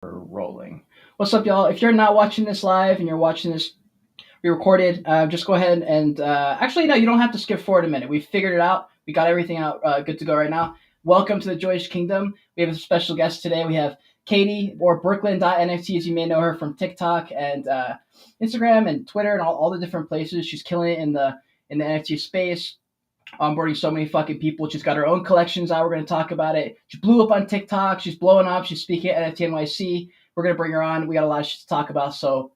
Rolling. What's up, y'all? If you're not watching this live and you're watching this re-recorded, just go ahead and actually, no, you don't have to skip forward a minute. We figured it out. We got everything out good to go right now. Welcome to the Joyage Kingdom. We have a special guest today. We have Katie, or Brooklyn.NFTs. You may know her from TikTok and Instagram and Twitter and all the different places. She's killing it in the NFT space, onboarding so many fucking people. She's got her own collections out. We're going to talk about it. She blew up on TikTok. She's blowing up. She's speaking at NFT NYC. We're going to bring her on. We got a lot of shit to talk about. So,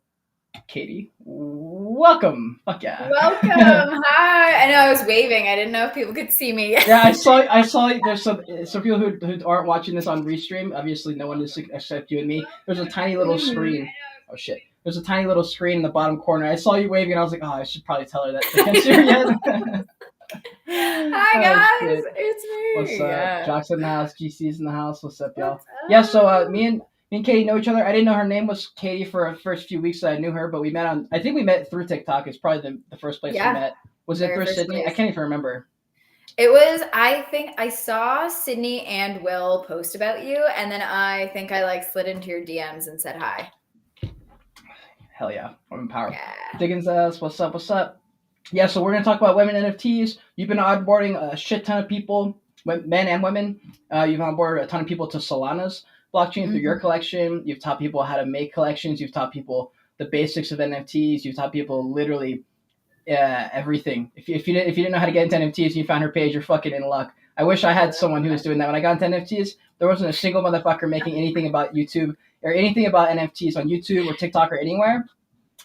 Katie, welcome. Fuck yeah. Welcome. Hi. I know I was waving. I didn't know if people could see me. Yeah, I saw. There's some people who aren't watching this on Restream. Obviously, no one is except you and me. There's a tiny little screen. Oh shit. There's a tiny little screen in the bottom corner. I saw you waving, and I was like, oh, I should probably tell her that I can't see her yet. Hi guys, it's me. What's up? Yeah. Jock's in the house, GC's in the house. What's up, y'all? Yeah, so me and Katie know each other. I didn't know her name was Katie for the first few weeks that I knew her, but we met on. I think we met through TikTok. It's probably the first place we met. Was it through Sydney? Place. I can't even remember. It was. I think I saw Sydney and Will post about you, and then I think I slid into your DMs and said hi. Hell yeah, I'm empowered. Yeah. Diggins us. What's up? What's up? Yeah, so we're going to talk about women NFTs. You've been onboarding a shit ton of people, men and women. You've onboarded a ton of people to Solana's blockchain through your collection. You've taught people how to make collections. You've taught people the basics of NFTs. You've taught people literally everything. If you didn't know how to get into NFTs and you found her page, you're fucking in luck. I wish I had someone who was doing that. When I got into NFTs, there wasn't a single motherfucker making anything about YouTube or anything about NFTs on YouTube or TikTok or anywhere.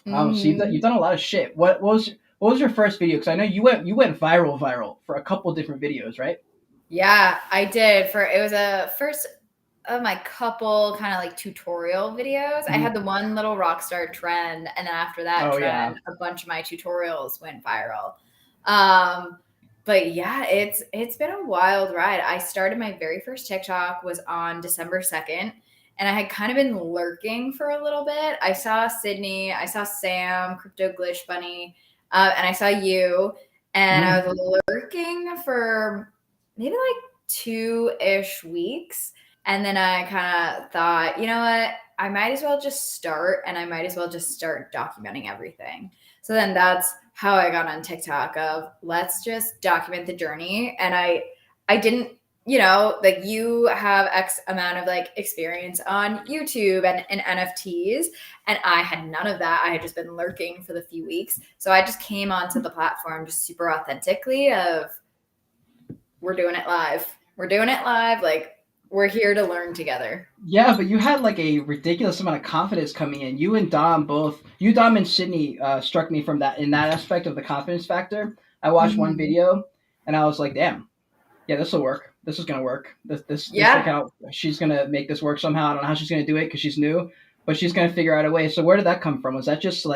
So you've done a lot of shit. What was your first video? Because I know you went viral for a couple different videos, right? Yeah, I did. It was a first of my couple kind of tutorial videos. I had the one little rockstar trend, and then after that a bunch of my tutorials went viral. But yeah, it's been a wild ride. I started my very first TikTok was on December 2nd. And I had kind of been lurking for a little bit. I saw Sydney, I saw Sam, Crypto Glitch Bunny, and I saw you. And I was lurking for maybe 2-ish weeks. And then I kind of thought, you know what? I might as well just start, and I might as well just start documenting everything. So then that's how I got on TikTok of let's just document the journey. And I didn't, you have X amount of experience on YouTube and NFTs. And I had none of that. I had just been lurking for the few weeks. So I just came onto the platform just super authentically of we're doing it live. We're doing it live. We're here to learn together. Yeah, but you had a ridiculous amount of confidence coming in. You and Dom and Sydney struck me from that in that aspect of the confidence factor. I watched one video and I was like, damn, yeah, this will work. This is gonna work. This account, she's gonna make this work somehow. I don't know how she's gonna do it because she's new, but she's gonna figure out a way. So where did that come from? Was that just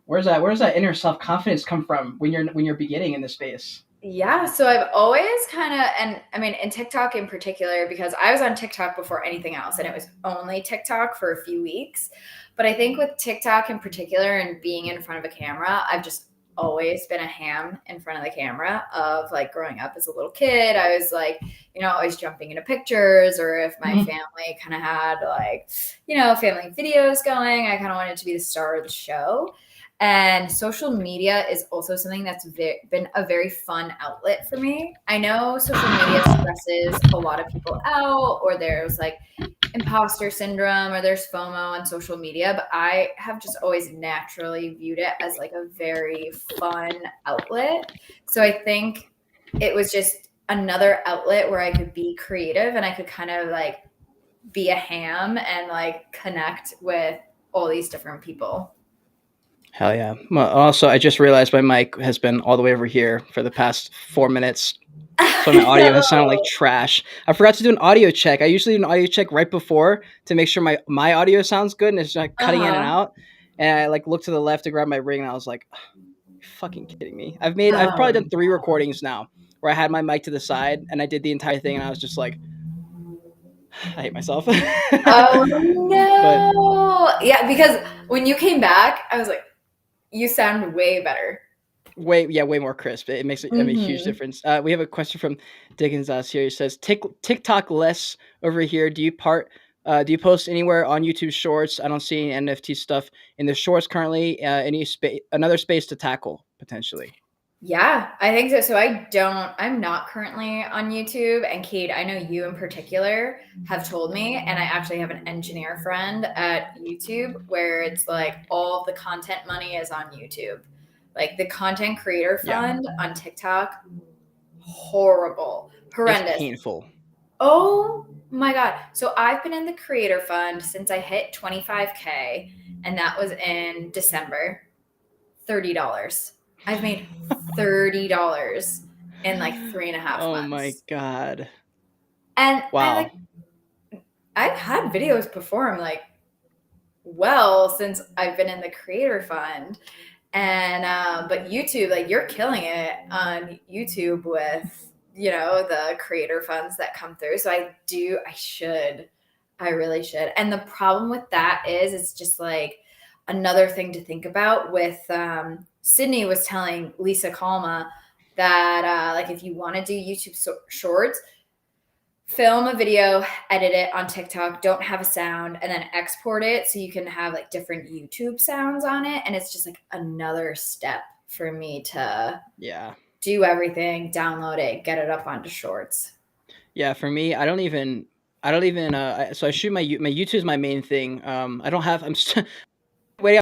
where's that inner self confidence come from when you're beginning in this space? Yeah, so I've always kind of, and I mean in TikTok in particular, because I was on TikTok before anything else, and it was only TikTok for a few weeks. But I think with TikTok in particular and being in front of a camera, I've just always been a ham in front of the camera of growing up as a little kid. I was always jumping into pictures, or if my family kind of had family videos going, I kind of wanted to be the star of the show. And social media is also something that's been a very fun outlet for me. I know social media stresses a lot of people out, or there's imposter syndrome, or there's FOMO on social media, but I have just always naturally viewed it as a very fun outlet. So I think it was just another outlet where I could be creative and I could kind of be a ham and connect with all these different people. Hell yeah. Well, also, I just realized my mic has been all the way over here for the past 4 minutes. So my audio has sounded like trash. I forgot to do an audio check. I usually do an audio check right before to make sure my audio sounds good and it's not cutting in and out. And I looked to the left to grab my ring and I was like, oh, you're fucking kidding me. I've probably done 3 recordings now where I had my mic to the side and I did the entire thing and I was just like, I hate myself. Oh no. Yeah, because when you came back, I was like, you sound way better. Way more crisp. It makes a huge difference. We have a question from Diggins here. He says, TikTok less over here. Do you part Do you post anywhere on YouTube Shorts? I don't see any NFT stuff in the Shorts currently. Another space to tackle potentially? Yeah, I think so. So I'm not currently on YouTube. And Kate, I know you in particular have told me, and I actually have an engineer friend at YouTube where it's like all the content money is on YouTube. Like the content creator fund on TikTok, horrible, It's horrendous. painful. Oh my God. So I've been in the creator fund since I hit 25K, and that was in December. $30. I've made $30 in like 3.5 months. Oh my God. And wow. I've had videos perform like well since I've been in the creator fund. And but YouTube, like you're killing it on YouTube with, you know, the creator funds that come through. So I really should. And the problem with that is it's just like another thing to think about with Sydney was telling Lisa Kalma that like if you want to do YouTube shorts, film a video, edit it on TikTok, don't have a sound, and then export it so you can have like different YouTube sounds on it. And it's just like another step for me to do everything, download it, get it up onto Shorts. Yeah, for me, I don't even so I shoot my YouTube is my main thing. I'm still waiting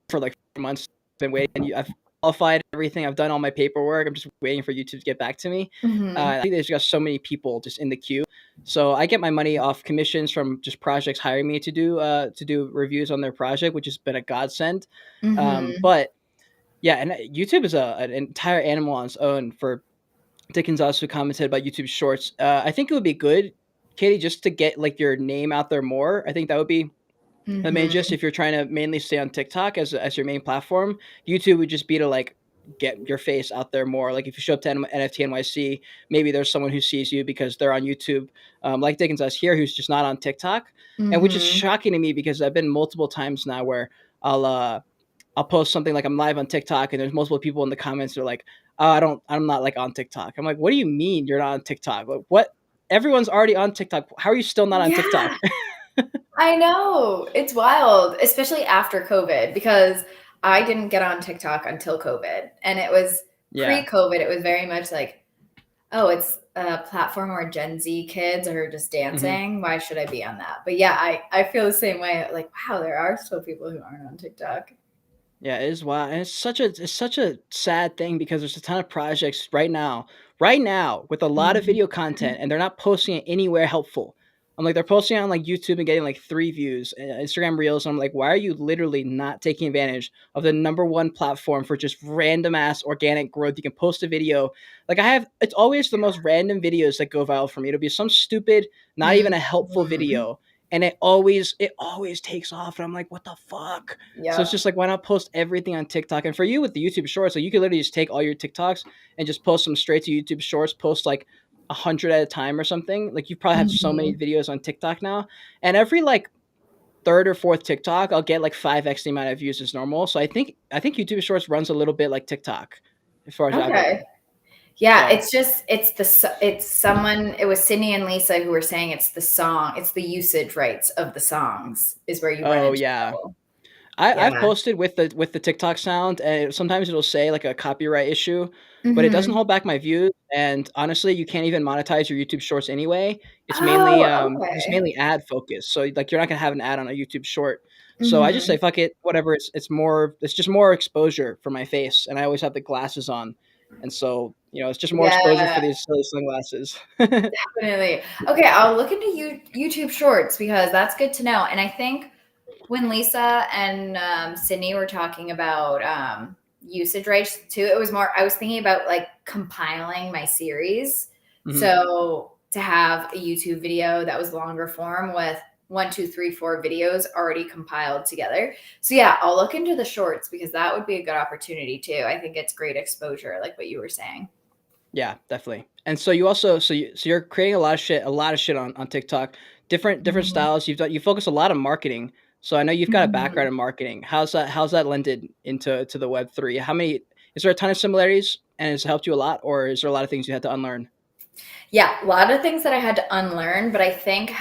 for like 4 months. Been waiting. I've qualified everything. I've done all my paperwork. I'm just waiting for YouTube to get back to me. I think there's just so many people just in the queue. So I get my money off commissions from just projects hiring me to do reviews on their project, which has been a godsend. But yeah, and YouTube is an entire animal on its own. For Dickens also commented about YouTube Shorts. I think it would be good, Katie, just to get like your name out there more. I think that would be the main gist. If you're trying to mainly stay on TikTok as your main platform, YouTube would just be to like get your face out there more. Like if you show up to NFT NYC, maybe there's someone who sees you because they're on YouTube, like Dickens us here, who's just not on TikTok, and which is shocking to me because I've been multiple times now where I'll post something like I'm live on TikTok and there's multiple people in the comments that are like, oh, I'm not like on TikTok. I'm like, what do you mean you're not on TikTok? Like, what? Everyone's already on TikTok. How are you still not on TikTok? I know. It's wild, especially after COVID, because I didn't get on TikTok until COVID. And it was pre-COVID. It was very much like, oh, it's a platform where Gen Z kids are just dancing. Why should I be on that? But yeah, I feel the same way. Like, wow, there are still people who aren't on TikTok. Yeah, it is wild. And it's such a sad thing because there's a ton of projects right now with a lot of video content and they're not posting it anywhere helpful. I'm like, they're posting it on like YouTube and getting like 3 views, Instagram Reels. And I'm like, why are you literally not taking advantage of the #1 platform for just random ass organic growth? You can post a video. Like it's always the most random videos that go viral for me. It'll be some stupid, not even a helpful video. And it always takes off. And I'm like, what the fuck? So it's just like, why not post everything on TikTok? And for you with the YouTube Shorts, like you could literally just take all your TikToks and just post them straight to YouTube Shorts, post like 100 at a time or something. Like you probably have so many videos on TikTok now. And every like 3rd or 4th TikTok, I'll get like 5x the amount of views as normal. So I think YouTube Shorts runs a little bit like TikTok as far as I've heard. Yeah, it's it was Sydney and Lisa who were saying it's the song, it's the usage rights of the songs is where you run into trouble. I've posted with the TikTok sound, and sometimes it'll say like a copyright issue, but it doesn't hold back my views. And honestly, you can't even monetize your YouTube Shorts anyway. It's mainly ad focused, so like you're not gonna have an ad on a YouTube Short. So I just say fuck it, whatever. It's just more exposure for my face, and I always have the glasses on, and so it's just more exposure for these silly sunglasses. Definitely. Okay, I'll look into YouTube Shorts because that's good to know. And I think when Lisa and Sydney were talking about usage rights too, it was more, I was thinking about like compiling my series. So to have a YouTube video that was longer form with 1, 2, 3, 4 videos already compiled together. So yeah, I'll look into the Shorts because that would be a good opportunity too. I think it's great exposure, like what you were saying. Yeah, definitely. And so you also you're creating a lot of shit on TikTok, different styles. You focus a lot on marketing. So I know you've got a background in marketing. How's that lended into the Web3? Is there a ton of similarities and has it helped you a lot, or is there a lot of things you had to unlearn? Yeah, a lot of things that I had to unlearn, but I think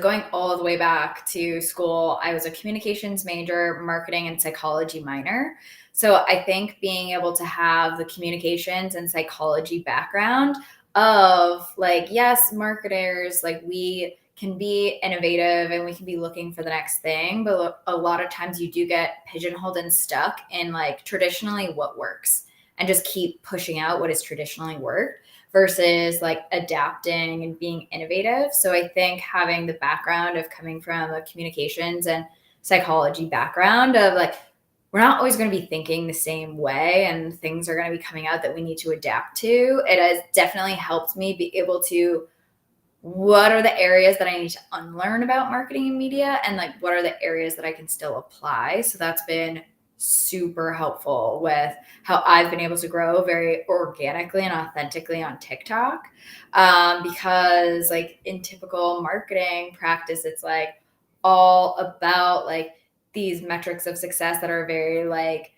going all the way back to school, I was a communications major, marketing and psychology minor. So I think being able to have the communications and psychology background of like, yes, marketers, like we can be innovative and we can be looking for the next thing, but a lot of times you do get pigeonholed and stuck in like traditionally what works and just keep pushing out what has traditionally worked versus like adapting and being innovative. So I think having the background of coming from a communications and psychology background of like, we're not always going to be thinking the same way and things are going to be coming out that we need to adapt to. It has definitely helped me be able to, what are the areas that I need to unlearn about marketing and media, and like what are the areas that I can still apply. So that's been super helpful with how I've been able to grow very organically and authentically on TikTok. Because like in typical marketing practice, it's like all about like these metrics of success that are very like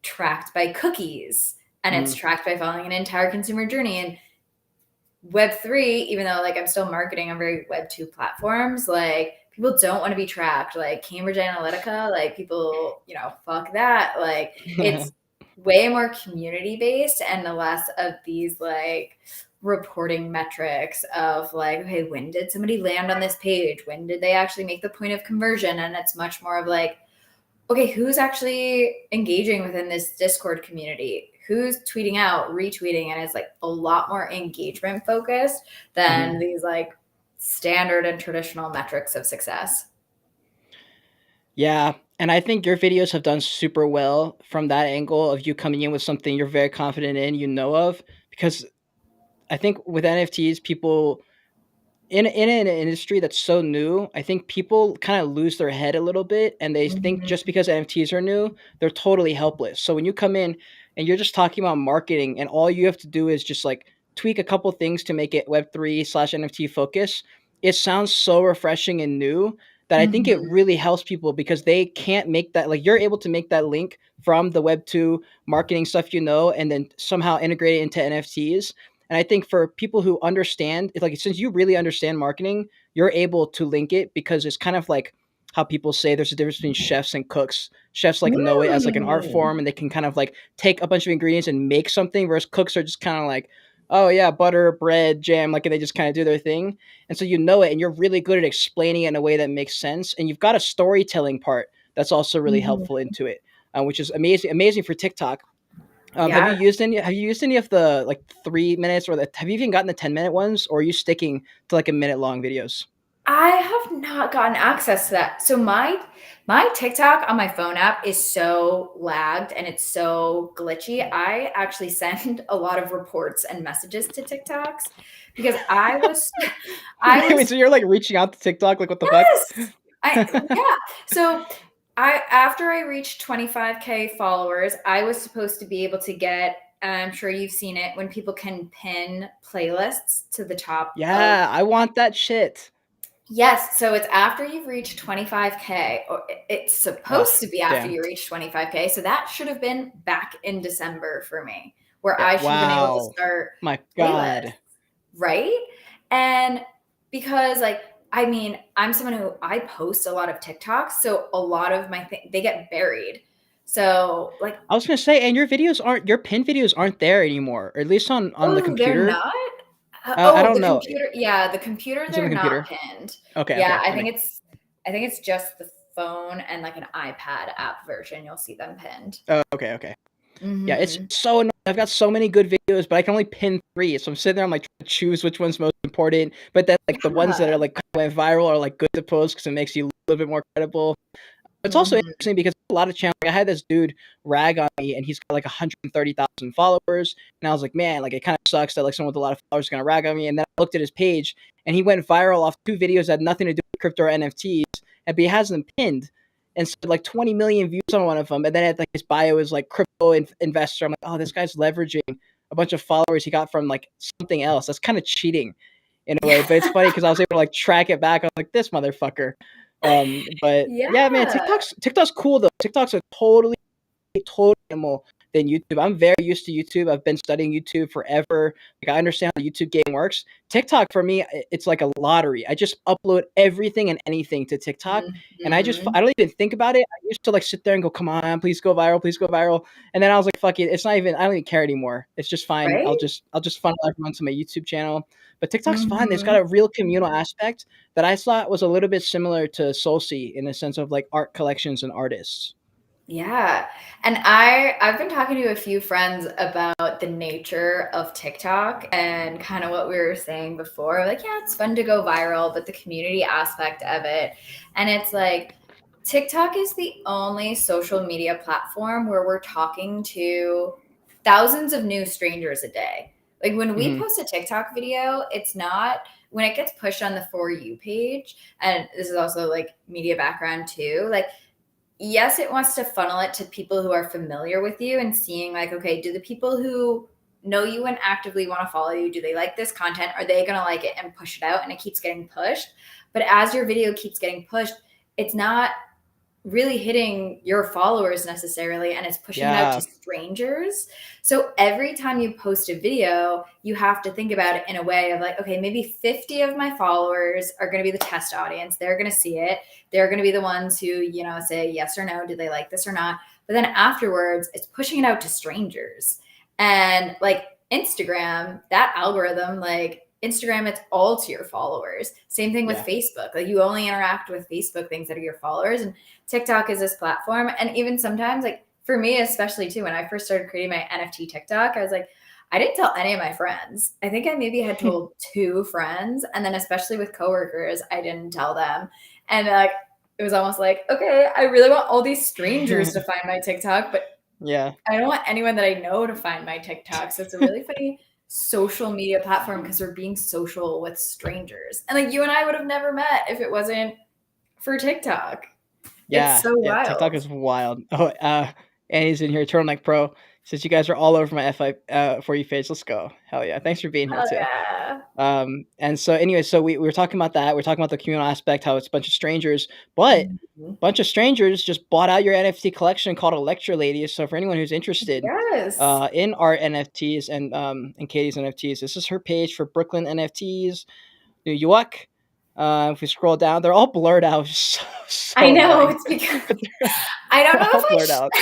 tracked by cookies, and it's tracked by following an entire consumer journey. And Web3, even though like I'm still marketing on very Web2 platforms, like people don't want to be tracked. Like Cambridge Analytica, like people, fuck that. Like it's way more community based and less of these like reporting metrics of like, okay, when did somebody land on this page? When did they actually make the point of conversion? And it's much more of like, okay, who's actually engaging within this Discord community? Who's tweeting out, retweeting, and it's like a lot more engagement focused than these like standard and traditional metrics of success. Yeah, and I think your videos have done super well from that angle of you coming in with something you're very confident in, of, because I think with NFTs, people in an industry that's so new, I think people kind of lose their head a little bit and they think just because NFTs are new, they're totally helpless. So when you come in and you're just talking about marketing and all you have to do is just like tweak a couple things to make it Web3/NFT focus, it sounds so refreshing and new that I think it really helps people because they can't make that, like you're able to make that link from the Web2 marketing stuff, and then somehow integrate it into NFTs. And I think for people who understand, it's like since you really understand marketing, you're able to link it because it's kind of like how people say there's a difference between chefs and cooks. Chefs like know it as like an art form and they can kind of like take a bunch of ingredients and make something, whereas cooks are just kind of like, oh yeah, butter, bread, jam, like, and they just kind of do their thing. And so and you're really good at explaining it in a way that makes sense. And you've got a storytelling part that's also really helpful into it, which is amazing for TikTok. Have you Yeah. used any of the like 3 minutes have you even gotten the 10-minute ones, or are you sticking to like a minute long videos? I have not gotten access to that. So my TikTok on my phone app is so lagged and it's so glitchy. I actually send a lot of reports and messages to TikToks because Wait, so you're like reaching out to TikTok? Like what the fuck? yes. Yeah. So after I reached 25K followers, I was supposed to be able to get, I'm sure you've seen it, when people can pin playlists to the top of. Yeah, I want that shit. Yes, so it's after you've reached 25K, or it's Oh, supposed to be after damn. you reach 25K. So that should have been back in December for me, where Yeah. I should have been able to Wow. start My playlists, God. right? And because like, I mean, I'm someone who I post a lot of TikToks, so a lot of they get buried. So like, I was gonna say, and your pin videos aren't there anymore, or at least on the oh, they're computer. not? I Oh, don't the know. computer. Yeah, the computer, It's on they're the not computer. pinned. Okay, Yeah, okay. I think it's just the phone and like an iPad app version. You'll see them pinned. Oh, okay. Yeah, it's Hmm. so annoying. I've got so many good videos, but I can only pin 3. So I'm sitting there, I'm like trying to choose which one's most important. But then like the ones that are Yeah. like went viral are like good to post because it makes you a little bit more credible. It's also Hmm. interesting because a lot of channels. Like I had this dude rag on me, and he's got like 130,000 followers, and I was like, man, like it kind of sucks that like someone with a lot of followers is gonna rag on me. And then I looked at his page, and he went viral off 2 videos that had nothing to do with crypto or NFTs, but he has them pinned, and so like 20 million views on one of them. And then at like his bio is like crypto investor. I'm like, oh, this guy's leveraging a bunch of followers he got from like something else. That's kind of cheating in a way, but it's funny because I was able to like track it back. I was like, this motherfucker. But yeah, man, Yeah. TikTok's cool though. TikTok's a totally animal than YouTube. I'm very used to YouTube. I've been studying YouTube forever. Like I understand how the YouTube game works. TikTok for me, it's like a lottery. I just upload everything and anything to TikTok, and I don't even think about it. I used to like sit there and go, "Come on, please go viral, please go viral." And then I was like, "Fuck it, it's not even. I don't even care anymore. It's just fine. Right? I'll just funnel everyone to my YouTube channel." But TikTok's fun. It's got Mhm. a real communal aspect that I thought was a little bit similar to Soulsea in the sense of like art collections and artists. Yeah. And I've been talking to a few friends about the nature of TikTok and kind of what we were saying before. Like, yeah, it's fun to go viral, but the community aspect of it. And it's like TikTok is the only social media platform where we're talking to thousands of new strangers a day. Like when we Mhm. post a TikTok video, it's not when it gets pushed on the For You page, and this is also like media background too, like yes, it wants to funnel it to people who are familiar with you and seeing like, okay, do the people who know you and actively want to follow you, do they like this content? Are they going to like it and push it out? And it keeps getting pushed. But as your video keeps getting pushed, it's not really hitting your followers necessarily, and it's pushing it out to Yeah. strangers. So every time you post a video, you have to think about it in a way of like, okay, maybe 50 of my followers are going to be the test audience. They're going to see it. They're going to be the ones who, you know, say yes or no, do they like this or not? But then afterwards, it's pushing it out to strangers. And like Instagram, that algorithm, like Instagram, it's all to your followers. Same thing with Yeah. Facebook. Like you only interact with Facebook things that are your followers. And TikTok is this platform. And even sometimes, like for me, especially too, when I first started creating my NFT TikTok, I was like, I didn't tell any of my friends. I think I maybe had told 2 friends. And then especially with coworkers, I didn't tell them. And it was almost like, okay, I really want all these strangers to find my TikTok, but Yeah. I don't want anyone that I know to find my TikTok. So it's a really funny social media platform because we're being social with strangers. And like you and I would have never met if it wasn't for TikTok. It's Yeah, so yeah, TikTok wild. is wild. Oh, Annie's in here, Turtleneck Pro. Says you guys are all over my FI for you page. Let's go. Hell yeah. Thanks for being here Hell too. yeah. And so anyway, so we were talking about that. We're talking about the communal aspect, how it's a bunch of strangers, but Mhm. a bunch of strangers just bought out your NFT collection called Electra Ladies. So for anyone who's interested Yes. in art NFTs and Katie's NFTs, this is her page for Brooklyn NFTs, New York. If we scroll down, they're all blurred out, which is I so know. annoying. It's because But I don't they're know all if blurred out.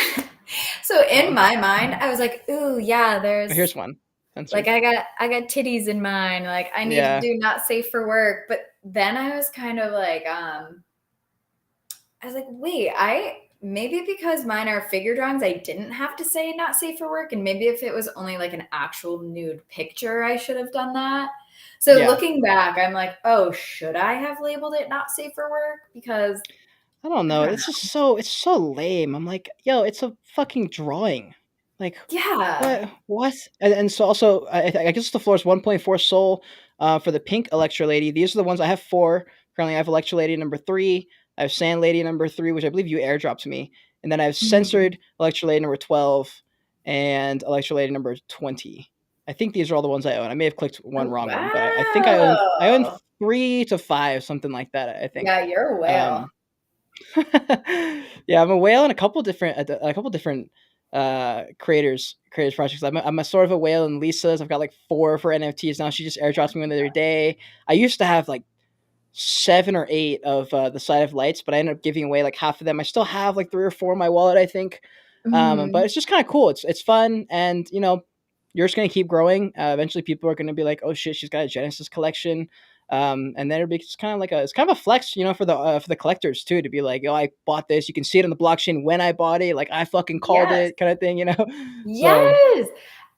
so in Oh, my mind, I was like, ooh, yeah, here's there's one. like Censored. I got titties in mine. Like I need to Yeah. do not safe for work. But then I was kind of like, I was like, wait, I maybe because mine are figure drawings, I didn't have to say not safe for work. And maybe if it was only like an actual nude picture, I should have done that. So Yeah. looking back, I'm like, oh, should I have labeled it not safe for work? Because I don't I know. don't It's know. just it's so lame. I'm like, yo, it's a fucking drawing. Like, Yeah. what? And so also, I guess the floor is 1.4 soul for the pink Electro Lady. These are the ones I have 4. Currently, I have Electro Lady number 3. I have Sand Lady number 3, which I believe you airdropped to me. And then I have Mhm. Censored Electro Lady number 12 and Electro Lady number 20. I think these are all the ones I own. I may have clicked one Oh, wrong one, but I think I own wow. 3 to 5, something like that, I think. Yeah, you're a whale. Um, yeah, I'm a whale in a couple different creators projects. I'm a sort of a whale in Lisa's. I've got like 4 for NFTs now. She just airdropped me one the other day. I used to have like 7 or 8 of the Side of Lights, but I ended up giving away like half of them. I still have like 3 or 4 in my wallet, I think. But Mhm. it's just kind of cool. It's fun, and you're just gonna keep growing. Eventually, people are gonna be like, "Oh shit, she's got a Genesis collection," and then it'll be just kind of like it's kind of a flex, for the collectors too, to be like, "Oh, I bought this." You can see it on the blockchain when I bought it, like I fucking called Yes. it, kind of thing. So Yes.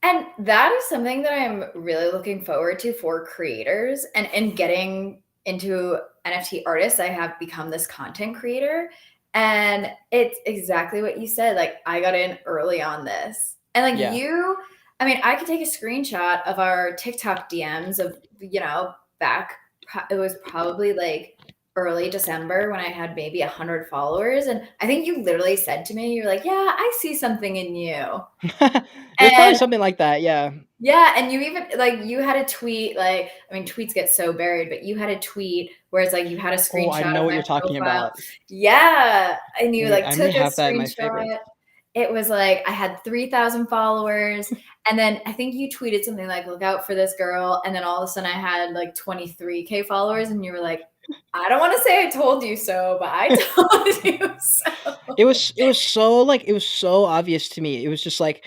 And that is something that I'm really looking forward to for creators. And in getting into NFT artists, I have become this content creator. And it's exactly what you said. Like, I got in early on this. And like yeah, I mean, I could take a screenshot of our TikTok DMs of, back, it was probably like early December when I had maybe 100 followers. And I think you literally said to me, you're like, yeah, I see something in you. it was probably And something like that. Yeah. yeah, and you even like you had a tweet, like, I mean, tweets get so buried, but you had a tweet where it's like you had a Oh, I screenshot know of what my you're talking profile. about. Yeah. And you Wait, like I may took a have that in my screenshot favorites. it was like I had 3,000 followers. And then I think you tweeted something like, look out for this girl. And then all of a sudden I had like 23K followers. And you were like, I don't want to say I told you so, but I told you so. It was so like it was so obvious to me. It was just like,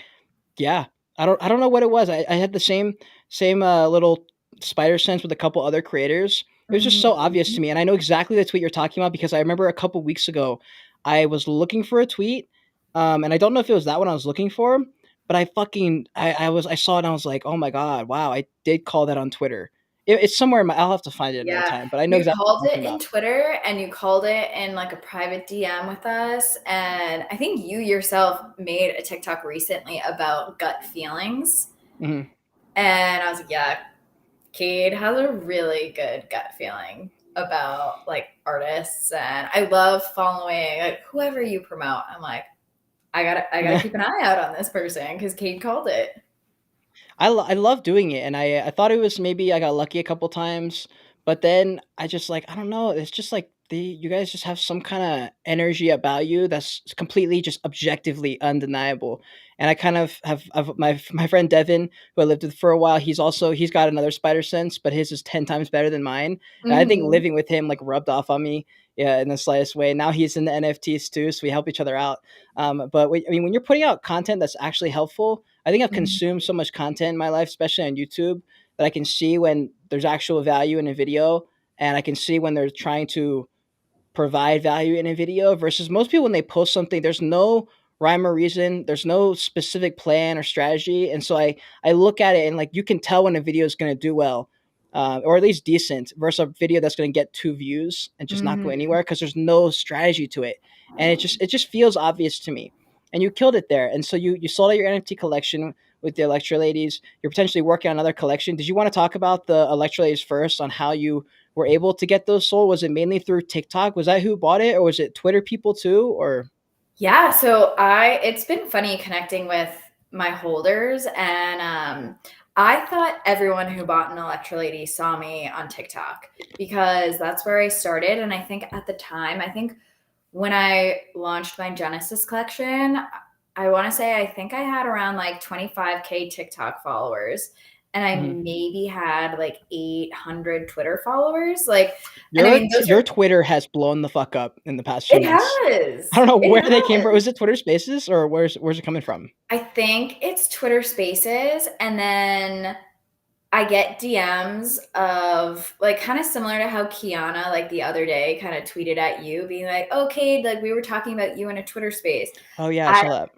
yeah, I don't know what it was. I had the same little spider sense with a couple other creators. It was just so obvious to Mhm. me, and I know exactly the tweet you're talking about because I remember a couple weeks ago, I was looking for a tweet, and I don't know if it was that one I was looking for, but I saw it and I was like, oh my god, wow, I did call that on Twitter. It's somewhere in my. I'll have to find it another Yeah, time, but I know you exactly what called you're it talking in about. Twitter and you called it in like a private DM with us. And I think you yourself made a TikTok recently about gut feelings. Mhm. And I was like, yeah, Cade has a really good gut feeling about like artists. And I love following like whoever you promote. I'm like, I gotta keep an eye out on this person because Cade called it. I love doing it, and I thought it was maybe I got lucky a couple times, but then I just like I don't know. It's just like you guys just have some kind of energy about you that's completely just objectively undeniable. And I kind of have my friend Devin, who I lived with for a while. He's got another spider sense, but his is 10 times better than mine. And I think Mhm. living with him like rubbed off on me, yeah, in the slightest way. Now he's in the NFTs too, so we help each other out. But I mean, when you're putting out content that's actually helpful, I think I've consumed so much content in my life, especially on YouTube, that I can see when there's actual value in a video, and I can see when they're trying to provide value in a video versus most people when they post something, there's no rhyme or reason, there's no specific plan or strategy, and so I look at it and like you can tell when a video is going to do well. Or at least decent versus a video that's going to get 2 views and just not go Mhm. anywhere because there's no strategy to it, and it just feels obvious to me. And you killed it there, and so you sold out your NFT collection with the Electro Ladies. You're potentially working on another collection. Did you want to talk about the Electro Ladies first on how you were able to get those sold? Was it mainly through TikTok? Was that who bought it, or was it Twitter people too? Or Yeah, so it's been funny connecting with my holders and I thought everyone who bought an Electrolady saw me on TikTok because that's where I started. And I think at the time, I think when I launched my Genesis collection, I want to say I think I had around like 25K TikTok followers and I Mhm. maybe had like 800 Twitter followers. Like, and I your mean, those your are, Twitter has blown the fuck up in the past few it months. I has, don't know it where they came from. has. Was it Twitter Spaces or where's it coming from? I think it's Twitter Spaces, and then I get DMs of like kind of similar to how Kiana like the other day kind of tweeted at you, being like, "Okay, like we were talking about you in a Twitter space." Oh yeah, I I saw that.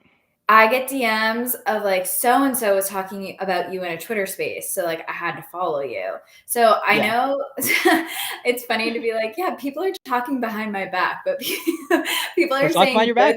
I get DMs of like so and so was talking about you in a Twitter space, so like I had to follow you. So I Yeah, know it's funny to be like, yeah, people are talking behind my back, but people are let's talk behind saying your back.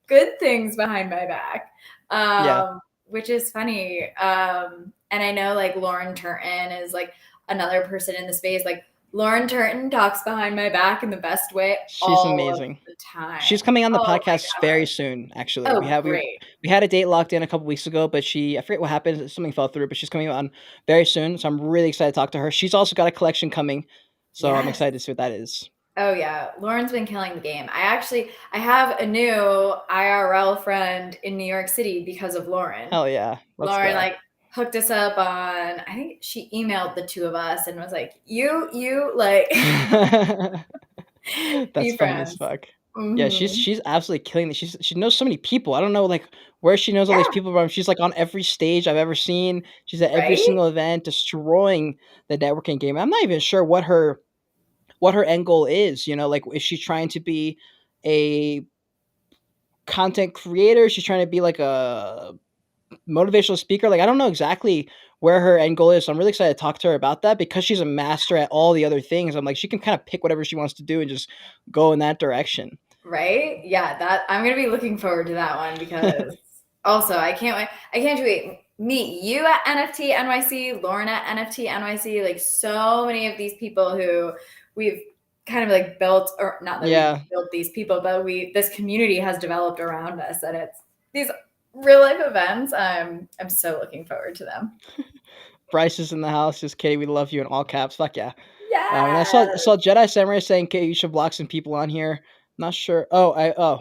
good things behind my back, Yeah, which is funny. And I know like Lauren Turton is like another person in the space. Like Lauren Turton talks behind my back in the best way she's all of amazing. the time. She's coming on the Oh my podcast very gosh. soon. Actually, Oh, great. we had a date locked in a couple weeks ago, but I forget what happened. Something fell through, but she's coming on very soon. So I'm really excited to talk to her. She's also got a collection coming, so I'm Yes. excited to see what that is. Oh yeah. Lauren's been killing the game. I have a new IRL friend in New York City because of Lauren. Hell yeah, let's Lauren go. like hooked us up on I think she emailed the two of us and was like, you like That's be funny as friends. fuck. Yeah, Hmm. she's absolutely killing it. She knows so many people. I don't know like where she knows all these Yeah, people from. She's like on every stage I've ever seen. She's at every right? single event, destroying the networking game. I'm not even sure what her end goal is. Like is she trying to be a content creator? She's trying to be like a motivational speaker. Like I don't know exactly where her end goal is. So I'm really excited to talk to her about that because she's a master at all the other things. I'm like she can kind of pick whatever she wants to do and just go in that direction. Right? Yeah, that I'm gonna be looking forward to that one because also I can't wait. I can't wait. Meet you at NFT NYC, Lauren at NFT NYC, like so many of these people who we've kind of like built, or not that we Yeah, built these people, but this community has developed around us, and it's these real life events. I'm so looking forward to them. Bryce is in the house. Just kidding. We love you in all caps. Fuck yeah. And I saw Yes. Jedi Samurai saying, "Okay, you should block some people on here." Not sure.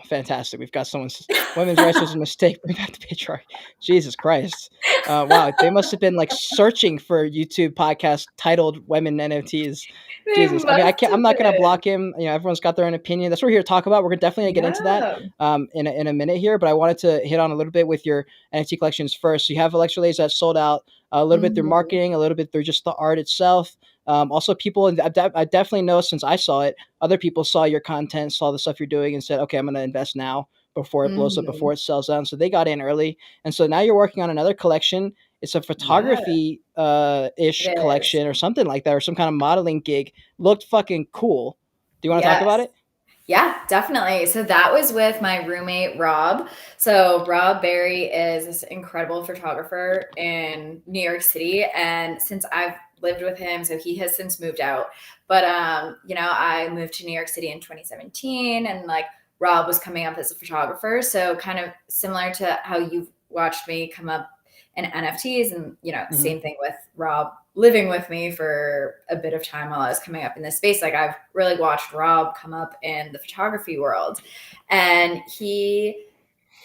Fantastic. We've got someone's women's rights was a mistake. Bring back the patriarchy. Jesus Christ. Wow. They must have been like searching for YouTube podcast titled Women NFTs. They Jesus. I mean, must I'm have not going to been. block him. Everyone's got their own opinion. That's what we're here to talk about. We're definitely going to get into that Yeah. in a minute here, but I wanted to hit on a little bit with your NFT collections first. So you have Electrolays that sold out a little bit through Mhm. marketing, a little bit through just the art itself. Also, people, I definitely know since I saw it, other people saw your content, saw the stuff you're doing, and said, okay, I'm going to invest now before it blows up, before Mhm. it sells out. And so they got in early. And so now you're working on another collection. It's a Yeah, photography it ish is. collection or something like that, or some kind of modeling gig. Looked fucking cool. Do you want to talk about Yes. it? Yeah, definitely. So that was with my roommate, Rob. So Rob Berry is this incredible photographer in New York City. And since I've lived with him, so he has since moved out. But I moved to New York City in 2017 and like Rob was coming up as a photographer. So kind of similar to how you've watched me come up in NFTs and Mm-hmm. same thing with Rob living with me for a bit of time while I was coming up in this space. Like I've really watched Rob come up in the photography world. And he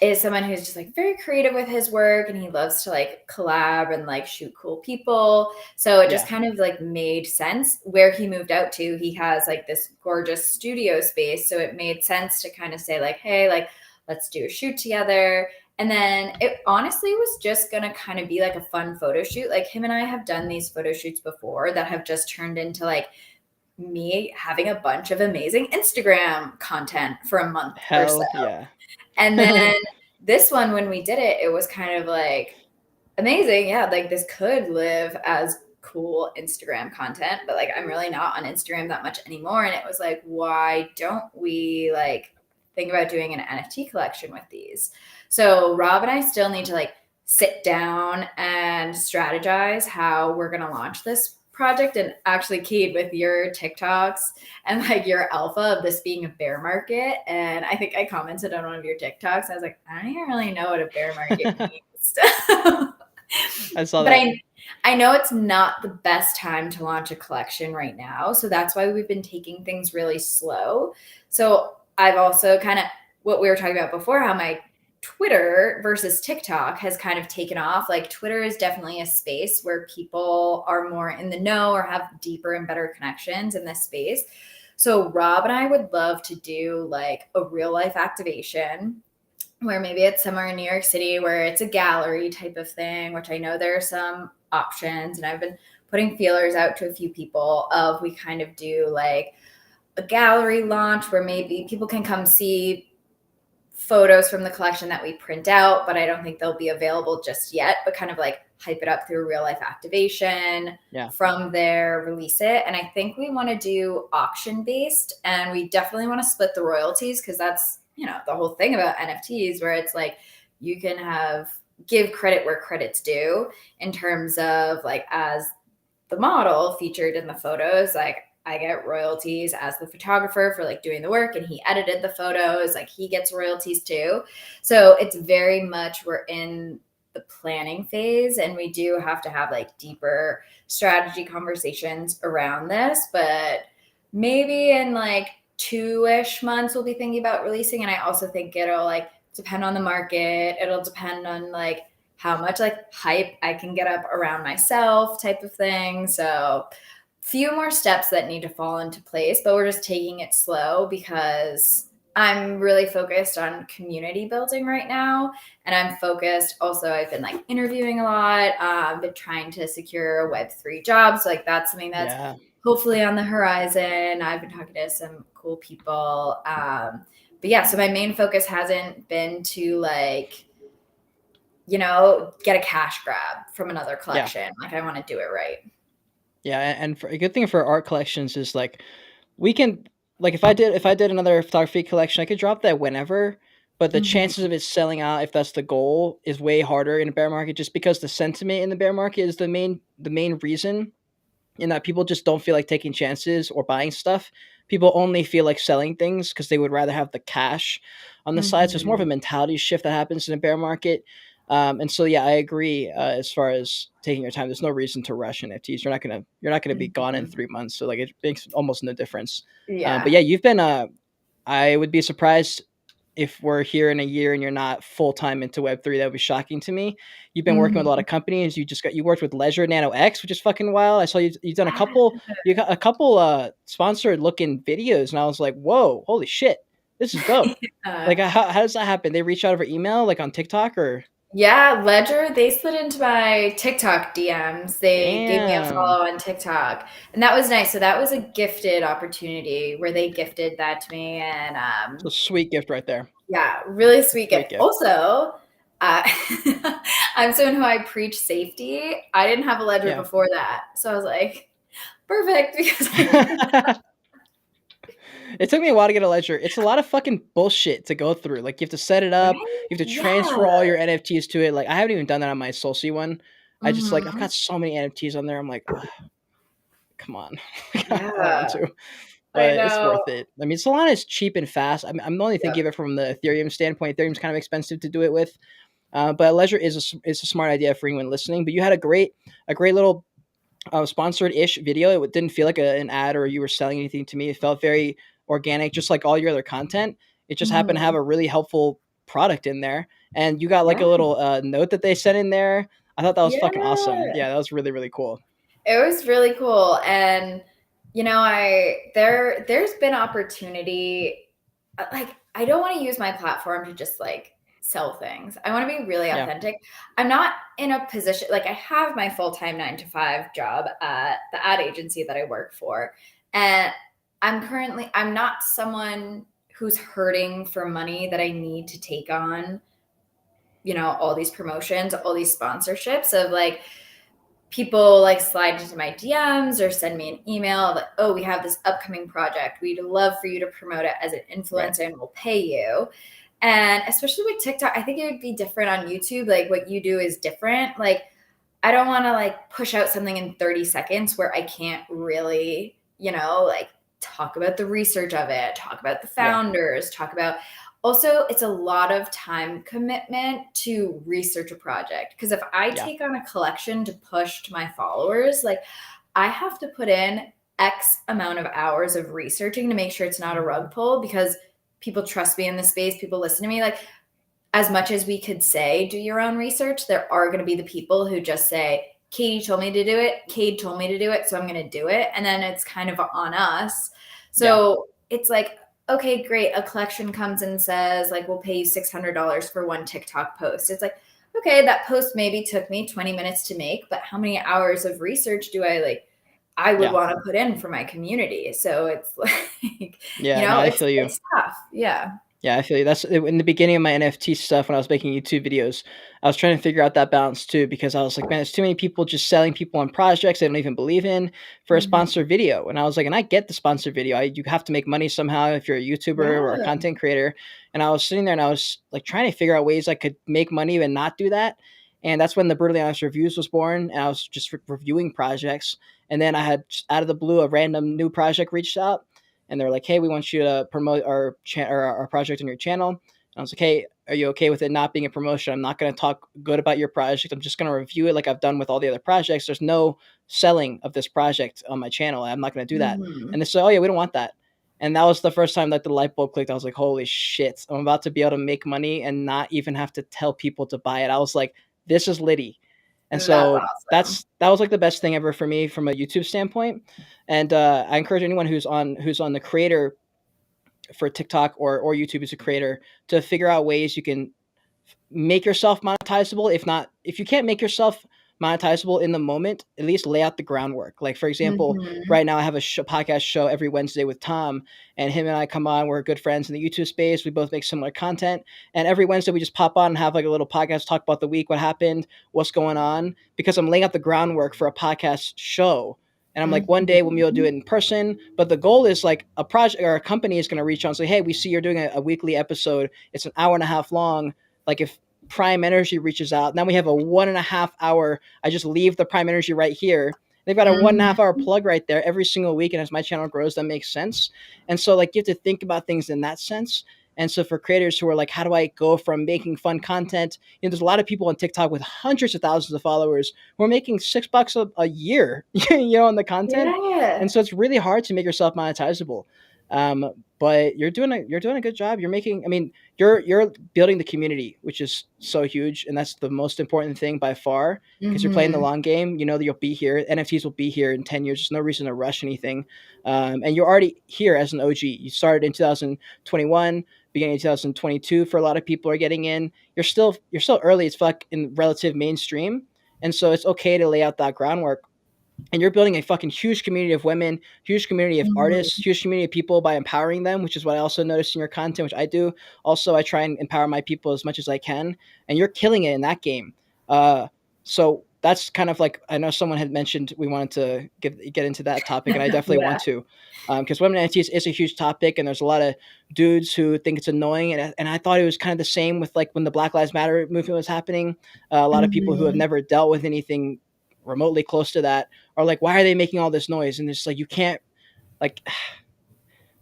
is someone who's just like very creative with his work and he loves to like collab and like shoot cool people. So it just Yeah. kind of like made sense where he moved out to. He has like this gorgeous studio space. So it made sense to kind of say like, hey, like let's do a shoot together. And then it honestly was just going to kind of be like a fun photo shoot. Like him and I have done these photo shoots before that have just turned into like me having a bunch of amazing Instagram content for a month or so. Hell yeah. And then this one, when we did it, it was kind of like amazing. Yeah, like this could live as cool Instagram content, but like I'm really not on Instagram that much anymore. And it was like, why don't we like think about doing an NFT collection with these? So Rob and I still need to like sit down and strategize how we're gonna launch this project. And actually, Keed, with your TikToks and like your alpha of this being a bear market. And I think I commented on one of your TikToks. I was like, I don't even really know what a bear market means. I saw But that. I know it's not the best time to launch a collection right now. So that's why we've been taking things really slow. So I've also kind of what we were talking about before, how my Twitter versus TikTok has kind of taken off. Like Twitter is definitely a space where people are more in the know or have deeper and better connections in this space. So Rob and I would love to do like a real life activation where maybe it's somewhere in New York City where it's a gallery type of thing, which I know there are some options. And I've been putting feelers out to a few people of we kind of do like a gallery launch where maybe people can come see photos from the collection that we print out, but I don't think they'll be available just yet, but kind of like hype it up through a real life activation. Yeah. From there, release it. And I think we want to do auction based and we definitely want to split the royalties because that's, the whole thing about NFTs where it's like you can give credit where credit's due in terms of like as the model featured in the photos, like I get royalties as the photographer for like doing the work and he edited the photos, like he gets royalties too. So it's very much we're in the planning phase and we do have to have like deeper strategy conversations around this, but maybe in like 2-ish months we'll be thinking about releasing. And I also think it'll like depend on the market. It'll depend on like how much like hype I can get up around myself type of thing. So few more steps that need to fall into place, but we're just taking it slow because I'm really focused on community building right now. And I'm focused also, I've been like interviewing a lot, been trying to secure a Web3 job. So like that's something that's Yeah. hopefully on the horizon. I've been talking to some cool people. But yeah, so my main focus hasn't been to like, get a cash grab from another Yeah. collection. Like I want to do it right. Yeah. And for a good thing for art collections is like we can like if I did another photography collection, I could drop that whenever. But the chances Mm-hmm. of it selling out, if that's the goal, is way harder in a bear market, just because the sentiment in the bear market is the main reason, in that people just don't feel like taking chances or buying stuff. People only feel like selling things because they would rather have the cash on the side. So it's more of a Mm-hmm. mentality shift that happens in a bear market. And so yeah, I agree. As far as taking your time, there's no reason to rush NFTs. You're not gonna be gone in Mm-hmm. 3 months. So like it makes almost no difference. But Yeah. yeah, you've been I would be surprised if we're here in a year and you're not full time into Web3. That would be shocking to me. You've been working with a lot of companies. You worked with Ledger Nano X, which is fucking wild. I saw you've done a couple. You got a couple sponsored looking videos, and I was like, whoa, holy shit, this is dope. Like, how does that happen? They reach out over email, like on TikTok, or? Yeah, Ledger, they slid into my TikTok DMs. They gave me a Damn, follow on TikTok. And that was nice. So that was a gifted opportunity where they gifted that to me. And it's a sweet gift right there. yeah, really sweet Great gift. gift. Also, I'm someone who I preach safety. I didn't have a Ledger Yeah. before that. So I was like, perfect. Because It took me a while to get a Ledger. It's a lot of fucking bullshit to go through. Like, you have to set it up. right? You have to transfer all Yeah. your NFTs to it. Like, I haven't even done that on my Soulsea one. I just like, I've Hmm. got so many NFTs on there. I'm like, ugh, come on. I don't want Yeah. to, I but it's know. worth it. I mean, Solana is cheap and fast. I'm only thinking Yep. of it from the Ethereum standpoint. Ethereum's kind of expensive to do it with. But Ledger is a smart idea for anyone listening. But you had a great little sponsored-ish video. It didn't feel like an ad or you were selling anything to me. It felt very organic, just like all your other content. It just happened to have Mhm. a really helpful product in there, and you got like a Yeah. little note that they sent in there. I thought that was fucking awesome. Yeah. Yeah, that was really really cool. It was really cool. And there's been opportunity, like I don't want to use my platform to just like sell things. I want to be really Yeah, authentic. I'm not in a position like I have my full-time 9 to 5 job at the ad agency that I work for. And I'm not someone who's hurting for money that I need to take on, all these promotions, all these sponsorships of like people like slide into my DMs or send me an email like, oh, we have this upcoming project. We'd love for you to promote it as an right. influencer and we'll pay you. And especially with TikTok, I think it would be different on YouTube. Like what you do is different. Like I don't want to like push out something in 30 seconds where I can't really, like talk about the research of it, talk about the Yeah, founders, talk about also it's a lot of time commitment to research a project. Because if I yeah, take on a collection to push to my followers, like I have to put in X amount of hours of researching to make sure it's not a rug pull because people trust me in the space, people listen to me. Like as much as we could say, do your own research, there are going to be the people who just say, Katie told me to do it. Cade told me to do it. So I'm going to do it. And then it's kind of on us. yeah, So it's like, okay, great. A collection comes and says, like, we'll pay you $600 for one TikTok post. It's like, okay, that post maybe took me 20 minutes to make, but how many hours of research do I would yeah, want to put in for my community? So it's like, yeah. No, I it's feel you. it's tough. Yeah. Yeah, I feel you. That's in the beginning of my NFT stuff when I was making YouTube videos. I was trying to figure out that balance too because I was like, man, there's too many people just selling people on projects they don't even believe in for a Mhm. sponsored video. And I was like, and I get the sponsored video. You have to make money somehow if you're a YouTuber or a Yeah. content creator. And I was sitting there and I was like trying to figure out ways I could make money and not do that. And that's when the Brutally Honest Reviews was born. And I was just reviewing projects. And then I had out of the blue a random new project reached out and they're like, "Hey, we want you to promote our project on your channel." And I was like, "Hey, are you okay with it not being a promotion? I'm not going to talk good about your project. I'm just going to review it like I've done with all the other projects. There's no selling of this project on my channel. I'm not going to do that." Mhm. And they said, "Oh yeah, we don't want that." And that was the first time that the light bulb clicked. I was like, "Holy shit! I'm about to be able to make money and not even have to tell people to buy it." I was like, "This is litty." And That's so awesome. that was like the best thing ever for me from a YouTube standpoint. And I encourage anyone who's on the creator for TikTok or YouTube as a creator to figure out ways you can make yourself monetizable. If you can't make yourself monetizable in the moment, at least lay out the groundwork. Like for example, Mhm. right now I have a podcast show every Wednesday with Tom, and him and I come on. We're good friends in the YouTube space. We both make similar content, and every Wednesday we just pop on and have like a little podcast, talk about the week, what happened, what's going on. Because I'm laying out the groundwork for a podcast show. And I'm like, one day we'll be able to do Mhm. it in person. But the goal is like a project or a company is going to reach out and say, hey, we see you're doing a weekly episode. It's an hour and a half long. Like if Prime Energy reaches out. Now we have a 1.5 hour. I just leave the Prime Energy right here. They've got a 1.5 hour Mhm. plug right there every single week. And as my channel grows, that makes sense. And so like you have to think about things in that sense. And so for creators who are like, how do I go from making fun content? There's a lot of people on TikTok with hundreds of thousands of followers who are making $6 a year, on the content. Yeah. And so it's really hard to make yourself monetizable. But you're doing a good job. You're making. I mean, you're building the community, which is so huge, and that's the most important thing by far. Because you're playing the long game. You know that you'll be here. NFTs will be here in 10 years. There's no reason to rush anything. And you're already here as an OG. You started in 2021, beginning of 2022. For a lot of people are getting in. You're still early. It's like in relative mainstream, and so it's okay to lay out that groundwork, and you're building a fucking huge community of women, huge community of artists, huge community of people by empowering them, which is what I also noticed in your content, which I do. Also, I try and empower my people as much as I can, and you're killing it in that game. So that's kind of like, I know someone had mentioned we wanted to get into that topic, and I definitely Yeah. want to, because women NFTs is a huge topic, and there's a lot of dudes who think it's annoying, and I thought it was kind of the same with like when the Black Lives Matter movement was happening. A lot of people who have Mhm. never dealt with anything remotely close to that are like, why are they making all this noise? And it's like, you can't, like,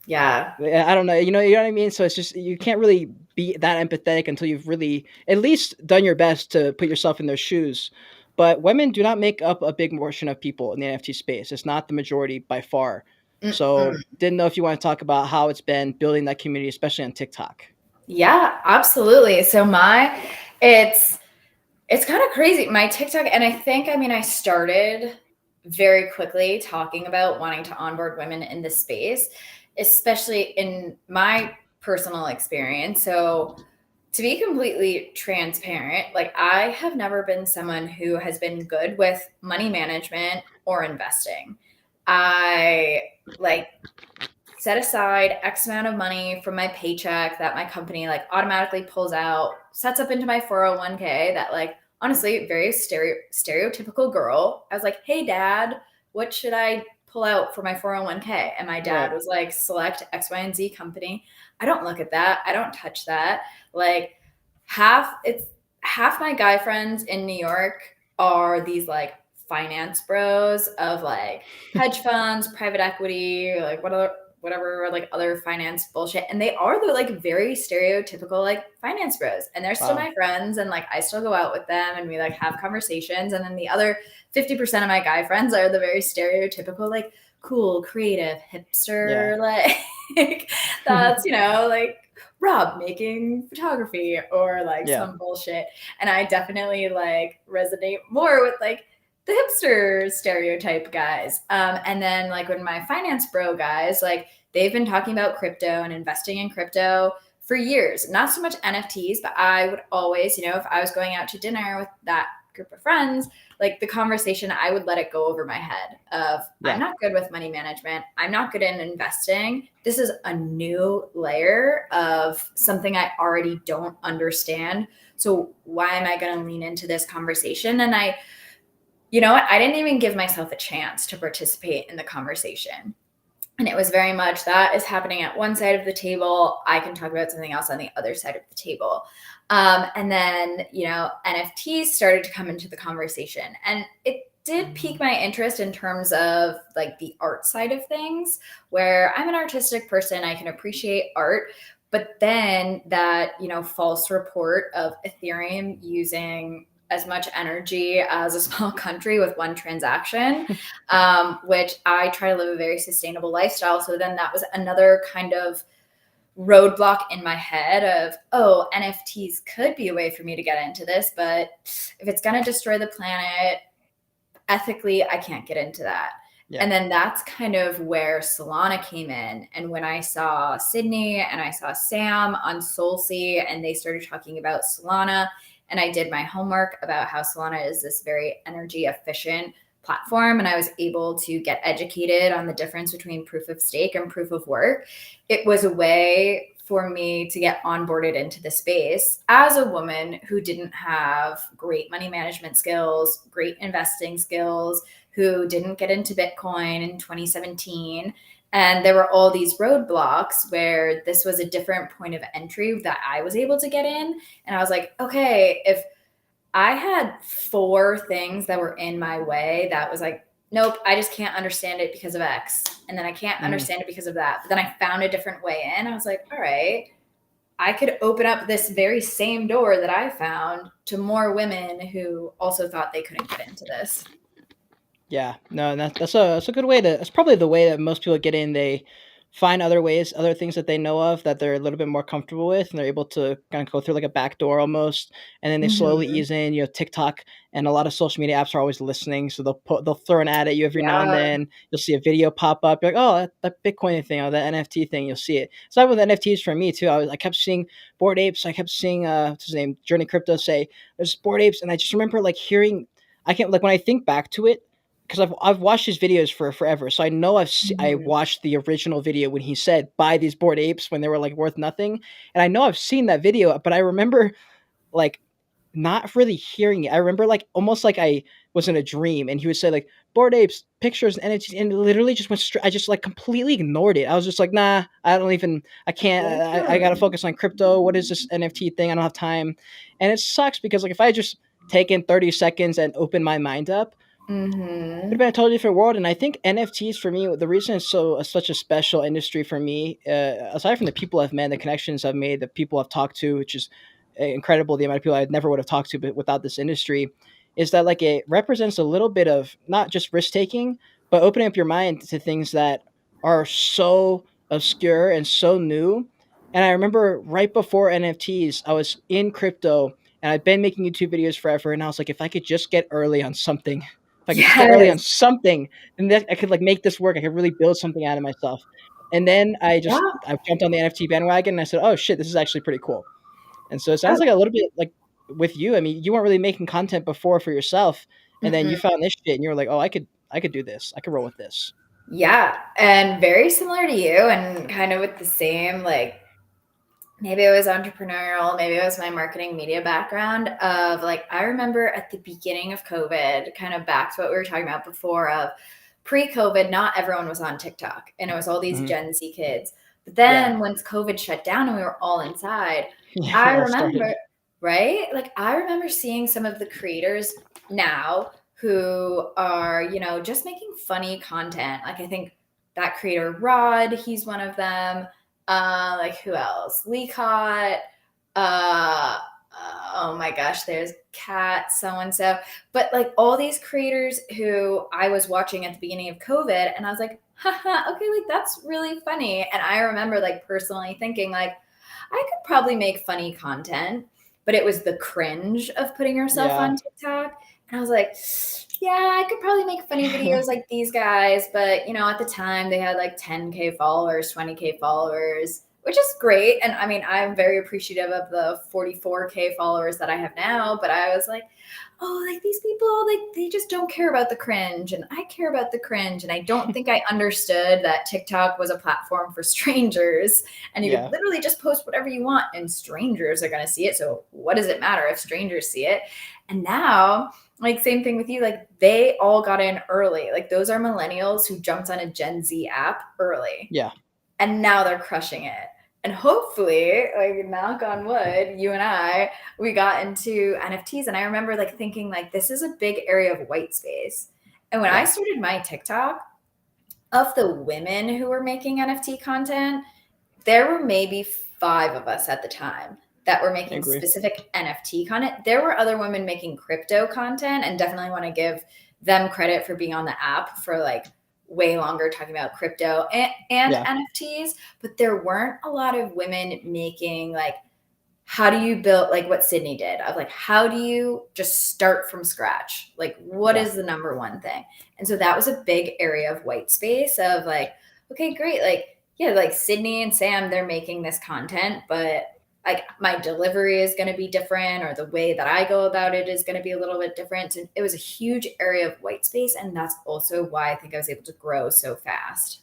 Yeah. I don't know, you know what I mean? So it's just, you can't really be that empathetic until you've really at least done your best to put yourself in their shoes. But women do not make up a big portion of people in the NFT space. It's not the majority by far. Mm-mm. So didn't know if you want to talk about how it's been building that community, especially on TikTok. Yeah, absolutely. So it's kind of crazy. My TikTok, and I think, I mean, I started very quickly talking about wanting to onboard women in this space, especially in my personal experience. So, to be completely transparent, like I have never been someone who has been good with money management or investing. I like set aside X amount of money from my paycheck that my company like automatically pulls out, sets up into my 401k that like honestly, very stereotypical girl. I was like, "Hey dad, what should I pull out for my 401k?" And my dad Right. was like, "Select X, Y, and Z company." I don't look at that. I don't touch that. Like it's half my guy friends in New York are these like finance bros of like hedge funds, private equity, like whatever like other finance bullshit. And they are the like very stereotypical like finance bros. And they're still Wow. my friends. And like I still go out with them and we like have conversations. And then the other 50% of my guy friends are the very stereotypical, like cool, creative, Yeah. hipster, like that's, like Rob making photography or like Yeah. some bullshit. And I definitely like resonate more with like the hipster stereotype guys. And then like when my finance bro guys, like they've been talking about crypto and investing in crypto for years. Not so much NFTs, but I would always, if I was going out to dinner with that group of friends, like the conversation, I would let it go over my head of I'm Yeah. not good with money management. I'm not good in investing. This is a new layer of something I already don't understand. So why am I going to lean into this conversation? And you know what? I didn't even give myself a chance to participate in the conversation. And it was very much that is happening at one side of the table. I can talk about something else on the other side of the table. And then, NFTs started to come into the conversation. And it did pique my interest in terms of like the art side of things, where I'm an artistic person, I can appreciate art. But then that, false report of Ethereum using as much energy as a small country with one transaction, which I try to live a very sustainable lifestyle. So then that was another kind of roadblock in my head of, oh, NFTs could be a way for me to get into this, but if it's going to destroy the planet, ethically, I can't get into that. Yeah. And then that's kind of where Solana came in. And when I saw Sydney and I saw Sam on SoulSea and they started talking about Solana, and I did my homework about how Solana is this very energy efficient platform, and I was able to get educated on the difference between proof of stake and proof of work. It was a way for me to get onboarded into the space as a woman who didn't have great money management skills, great investing skills, who didn't get into Bitcoin in 2017. And there were all these roadblocks where this was a different point of entry that I was able to get in. And I was like, okay, if I had 4 things that were in my way that was like, nope, I just can't understand it because of X. And then I can't understand it because of that. But then I found a different way in. I was like, all right, I could open up this very same door that I found to more women who also thought they couldn't get into this. Yeah, no, and that's a good way to. That's probably the way that most people get in. They find other ways, other things that they know of that they're a little bit more comfortable with, and they're able to kind of go through like a back door almost, and then they slowly Mhm. ease in. TikTok and a lot of social media apps are always listening, so they'll throw an ad at you every now and Yeah. then. You'll see a video pop up, you're like, oh, that Bitcoin thing, or that NFT thing. You'll see it. So that with NFTs for me too. I kept seeing Bored Apes. I kept seeing what's his name, Journey Crypto say there's Bored Apes, and I just remember like hearing. I can't like when I think back to it, because I've watched his videos for forever, so I know I Mhm. watched the original video when he said buy these Bored Apes when they were like worth nothing, and I know I've seen that video, but I remember like not really hearing it. I remember like almost like I was in a dream, and he would say like Bored Apes pictures, and it literally just went straight. I just like completely ignored it. I was just like, nah, I don't even. I can't. I gotta Yeah. focus on crypto. What is this NFT thing? I don't have time, and it sucks because like if I had just taken 30 seconds and opened my mind up, would have Mhm. been a totally different world. And I think NFTs for me, the reason it's such a special industry for me, aside from the people I've met, the connections I've made, the people I've talked to, which is incredible, the amount of people I never would have talked to, but without this industry, is that like it represents a little bit of not just risk taking, but opening up your mind to things that are so obscure and so new. And I remember right before NFTs, I was in crypto and I've been making YouTube videos forever. And I was like, if I could just get early on something, if I could just get early on Yes. something, then I could like make this work. I could really build something out of myself. And then Yeah. I jumped on the NFT bandwagon and I said, oh shit, this is actually pretty cool. And so it Oh, sounds like a little bit like with you. I mean, you weren't really making content before for yourself, and then you mm-mm. found this shit, and you were like, oh, I could do this. I could roll with this. Yeah, and very similar to you and kind of with the same, like, maybe it was entrepreneurial, maybe it was my marketing media background of like, I remember at the beginning of COVID, kind of back to what we were talking about before of pre-COVID, not everyone was on TikTok and it was all these Hmm. Gen Z kids. But Yeah, then once COVID shut down and we were all inside, yeah, I it all started. remember, right? Like I remember seeing some of the creators now who are, just making funny content. Like I think that creator Rod, he's one of them. Like who else? Lee Cott. Uh, oh my gosh, there's Cat, so and so. But like all these creators who I was watching at the beginning of COVID, and I was like, haha, okay, like that's really funny. And I remember like personally thinking like, I could probably make funny content, but it was the cringe of putting yourself Yeah, on TikTok. And I was like, yeah, I could probably make funny videos like these guys, but at the time they had like 10K followers, 20K followers, which is great. And I mean, I'm very appreciative of the 44K followers that I have now, but I was like, oh, like these people, like they just don't care about the cringe. And I care about the cringe. And I don't think I understood that TikTok was a platform for strangers and you could yeah, literally just post whatever you want and strangers are going to see it. So what does it matter if strangers see it? And now, like same thing with you, like they all got in early. Like those are millennials who jumped on a Gen Z app early yeah. and now they're crushing it. And hopefully, like knock on wood, you and I, we got into NFTs. And I remember like thinking like this is a big area of white space. And when I Yeah. started my TikTok, of the women who were making NFT content, there were maybe 5 of us at the time that were I making agree. specific NFT content. There were other women making crypto content, and definitely want to give them credit for being on the app for like way longer talking about crypto and Yeah, NFTs. But there weren't a lot of women making like, how do you build like what Sydney did of like, how do you just start from scratch? Like, what yeah. is the number one thing? And so that was a big area of white space of like, okay, great. Like, yeah, like Sydney and Sam, they're making this content, but like my delivery is going to be different or the way that I go about it is going to be a little bit different. And it was a huge area of white space. And that's also why I think I was able to grow so fast.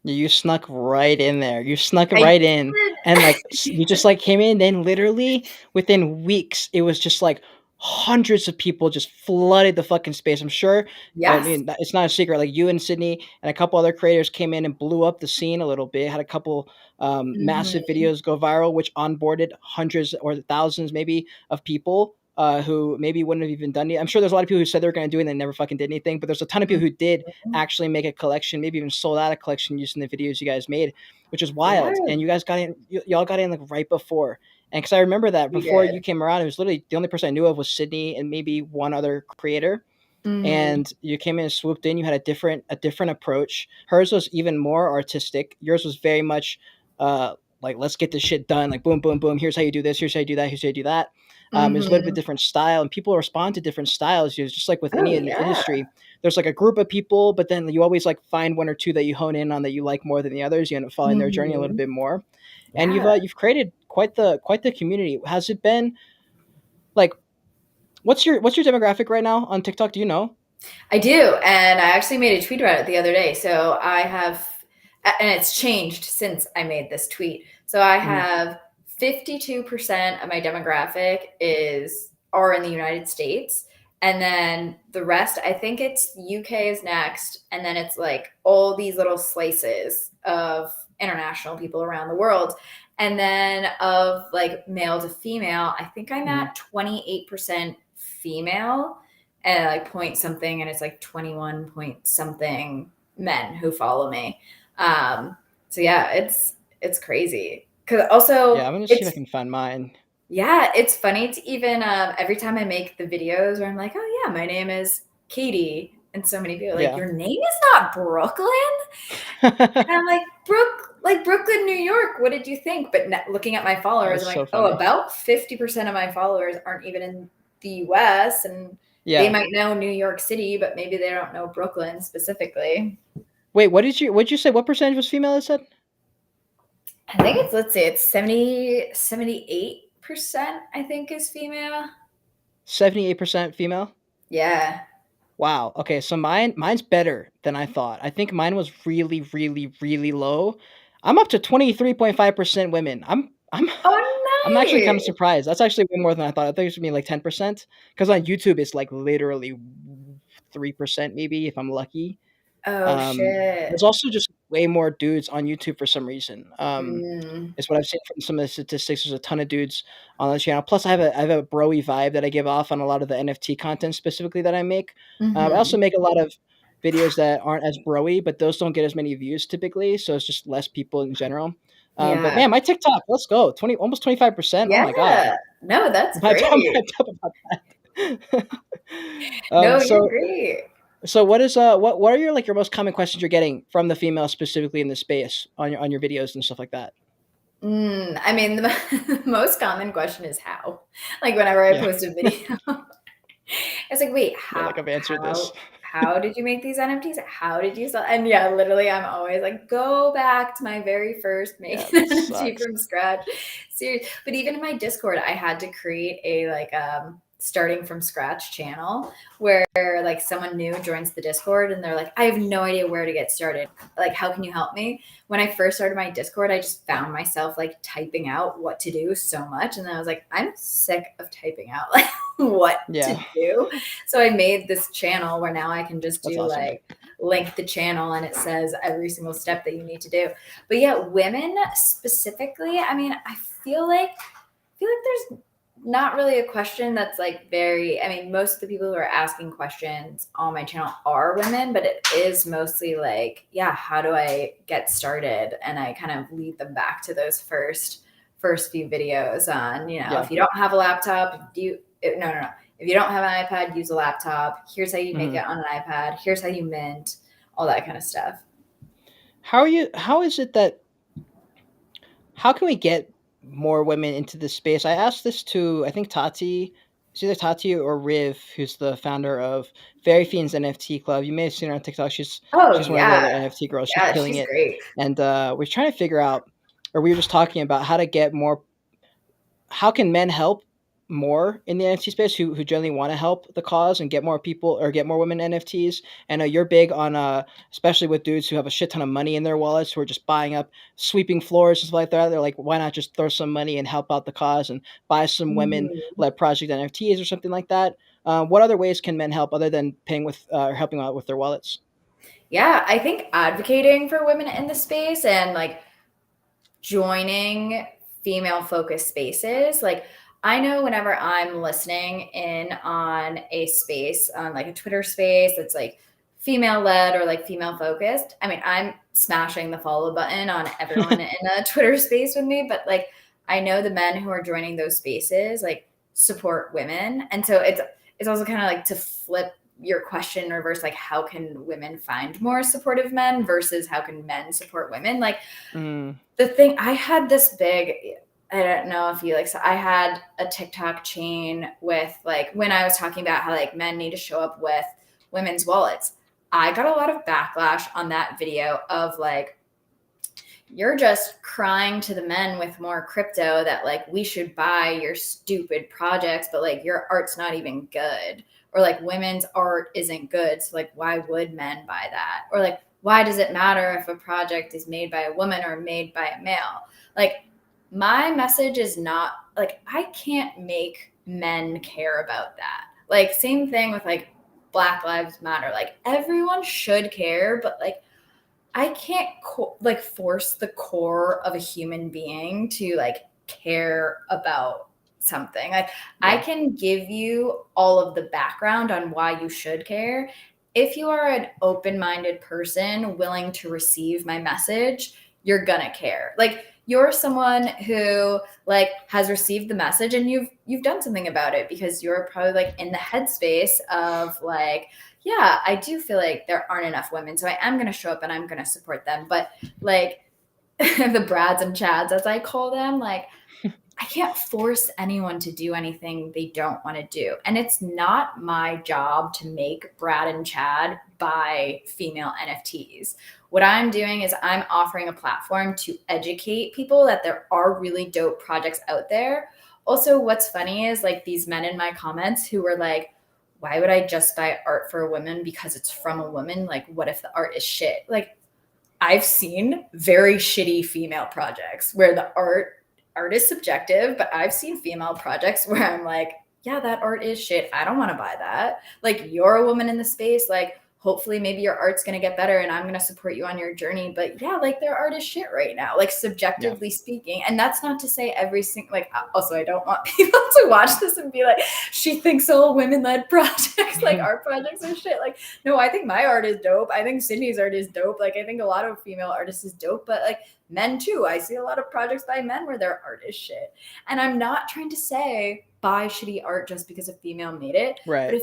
You snuck right in there. You snuck I right in, and did. like you just like came in. Then literally within weeks, it was just like hundreds of people just flooded the fucking space. I'm sure. I Yes. mean, it's not a secret. Like you and Sydney and a couple other creators came in and blew up the scene a little bit. Had a couple massive Mhm. videos go viral, which onboarded hundreds or thousands maybe of people. Who maybe wouldn't have even done it. I'm sure there's a lot of people who said they were going to do it and they never fucking did anything. But there's a ton of people who did Mhm. actually make a collection, maybe even sold out a collection using the videos you guys made, which is Yeah, wild. And you guys got in, y'all got in like right before. And because I remember that we before did. you came around, it was literally the only person I knew of was Sydney and maybe one other creator. and you came in and swooped in. You had a different approach. Hers was even more artistic. Yours was very much like, let's get this shit done. Like, boom, boom, boom. Here's how you do this. Here's how you do that. Here's how you do that. It's a little bit different style, and people respond to different styles. It's just like with any industry. There's like a group of people, but then you always like find one or two that you hone in on that you like more than the others. You end up following their journey a little bit more, and you've created quite the community. Has it been like, what's your demographic right now on TikTok? Do you know? I do, and I actually made a tweet about it the other day. So I have, and it's changed since I made this tweet. So I have 52% of my demographic are in the United States, and then the rest, I think it's UK is next, and then it's like all these little slices of international people around the world. And then of like male to female, I think I'm at 28% female and like point something, and it's like 21 point something men who follow me. So yeah, it's crazy. Cause also, I'm gonna see if I can find mine. Yeah, it's funny to even every time I make the videos where I'm like, oh yeah, my name is Katie, and so many people are like, your name is not Brooklyn, and I'm like, Brooklyn, New York. What did you think? But looking at my followers, I'm like, oh, about 50% of my followers aren't even in the U.S. and they might know New York City, but maybe they don't know Brooklyn specifically. Wait, what did you say? What percentage was female? It said. I think it's, let's say it's 78%, I think, is female. 78% female? Yeah. Wow. Okay, so mine's better than I thought. I think mine was really, really, really low. I'm up to 23.5% women. I'm I'm actually kind of surprised. That's actually way more than I thought. I thought it was gonna be like 10%. Because on YouTube it's like literally 3% maybe if I'm lucky. Shit. There's also just way more dudes on YouTube for some reason. It's what I've seen from some of the statistics. There's a ton of dudes on the channel. Plus, I have a bro-y vibe that I give off on a lot of the NFT content specifically that I make. I also make a lot of videos that aren't as bro-y, but those don't get as many views typically. So it's just less people in general. But man, my TikTok, let's go. Almost 25%. Yeah. Oh my god. No, that's great. About that. No, you're great. So what are your most common questions you're getting from the females specifically in the space on your videos and stuff like that? I mean, the most common question is how. Like whenever I post a video, it's like, wait, how? Like I've answered this. How did you make these NFTs? How did you sell? And yeah, literally, I'm always like, go back to my very first making an NFT from scratch. Seriously, but even in my Discord, I had to create a starting from scratch channel where like someone new joins the Discord and they're like, I have no idea where to get started. Like, how can you help me? When I first started my Discord, I just found myself like typing out what to do so much. And then I was like, I'm sick of typing out like what to do. So I made this channel where now I can just do like link the channel and it says every single step that you need to do. But yeah, women specifically, I mean, I feel like there's not really a question that's like most of the people who are asking questions on my channel are women, but it is mostly like, how do I get started? And I kind of lead them back to those first few videos on, if you don't have a laptop, if you don't have an iPad, use a laptop. Here's how you make it on an iPad. Here's how you mint, all that kind of stuff. How can we get more women into this space? I asked this to, I think, Tati. It's either Tati or Riv, who's the founder of Very Fiend's NFT Club. You may have seen her on TikTok. She's one of the other NFT girls. She's killing it. Great. And we're trying to figure out, or we were just talking about how can men help more in the NFT space who generally want to help the cause and get more people or get more women NFTs. I know you're big on especially with dudes who have a shit ton of money in their wallets who are just buying up sweeping floors and stuff like that. They're like, why not just throw some money and help out the cause and buy some women-led project NFTs or something like that? What other ways can men help other than paying with or helping out with their wallets? Yeah, I think advocating for women in the space and like joining female-focused spaces, like I know whenever I'm listening in on a space, on like a Twitter space that's like female-led or like female-focused, I mean, I'm smashing the follow button on everyone in a Twitter space with me, but like I know the men who are joining those spaces like support women. And so it's also kind of like to flip your question in reverse, like how can women find more supportive men versus how can men support women? Like the thing, I had this big, I don't know if you like, so I had a TikTok chain with like, when I was talking about how like men need to show up with women's wallets, I got a lot of backlash on that video of like, you're just crying to the men with more crypto that like we should buy your stupid projects, but like your art's not even good. Or like women's art isn't good. So like why would men buy that? Or like why does it matter if a project is made by a woman or made by a male? Like my message is not like I can't make men care about that. Like same thing with like Black Lives Matter. Like everyone should care, but like I can't like force the core of a human being to like care about something. Like I can give you all of the background on why you should care. If you are an open-minded person willing to receive my message, you're gonna care. Like you're someone who like has received the message and you've done something about it because you're probably like in the headspace of like, yeah, I do feel like there aren't enough women, so I am going to show up and I'm going to support them. But like the Brads and Chads, as I call them, like I can't force anyone to do anything they don't want to do. And it's not my job to make Brad and Chad buy female NFTs. What I'm doing is I'm offering a platform to educate people that there are really dope projects out there. Also, what's funny is like these men in my comments who were like, why would I just buy art for a woman because it's from a woman? Like, what if the art is shit? Like, I've seen very shitty female projects where the art is subjective, but I've seen female projects where I'm like, yeah, that art is shit. I don't want to buy that. Like, you're a woman in the space. Like, hopefully maybe your art's going to get better and I'm going to support you on your journey. But yeah, like their art is shit right now, like subjectively speaking. And that's not to say every single, like, also I don't want people to watch this and be like, she thinks all women-led projects, like art projects are shit. Like, no, I think my art is dope. I think Sydney's art is dope. Like, I think a lot of female artists is dope, but like men too. I see a lot of projects by men where their art is shit. And I'm not trying to say buy shitty art just because a female made it. Right. But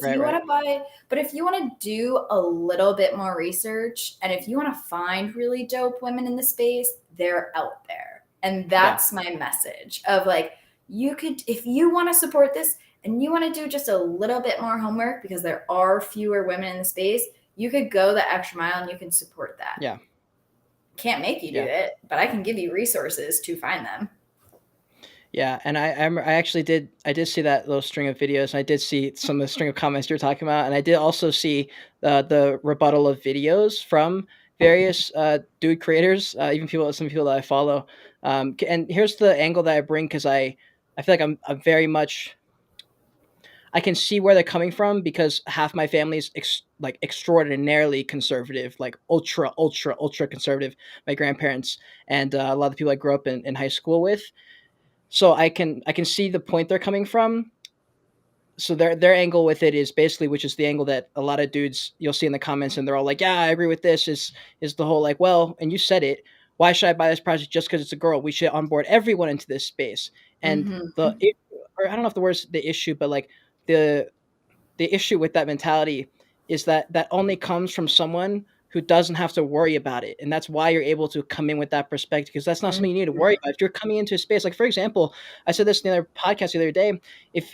if you want to do a little bit more research and if you want to find really dope women in the space, they're out there. And that's my message of like, you could, if you want to support this and you want to do just a little bit more homework because there are fewer women in the space, you could go the extra mile and you can support that. Yeah. Can't make you do it, but I can give you resources to find them. Yeah, and I actually did see that little string of videos, and I did see some of the string of comments you're talking about, and I did also see the rebuttal of videos from various dude creators, even some people that I follow. And here's the angle that I bring because I feel like I'm very much. I can see where they're coming from because half my family is like extraordinarily conservative, like ultra conservative. My grandparents and a lot of the people I grew up in high school with. So I can see the point they're coming from. So their angle with it is basically, which is the angle that a lot of dudes you'll see in the comments, and they're all like, "Yeah, I agree with this." Is the whole like, well, and you said it. Why should I buy this project just because it's a girl? We should onboard everyone into this space. And or I don't know if the word's the issue, but like the issue with that mentality is that only comes from someone who doesn't have to worry about it. And that's why you're able to come in with that perspective, because that's not something you need to worry about. If you're coming into a space, like for example, I said this in the other podcast the other day, if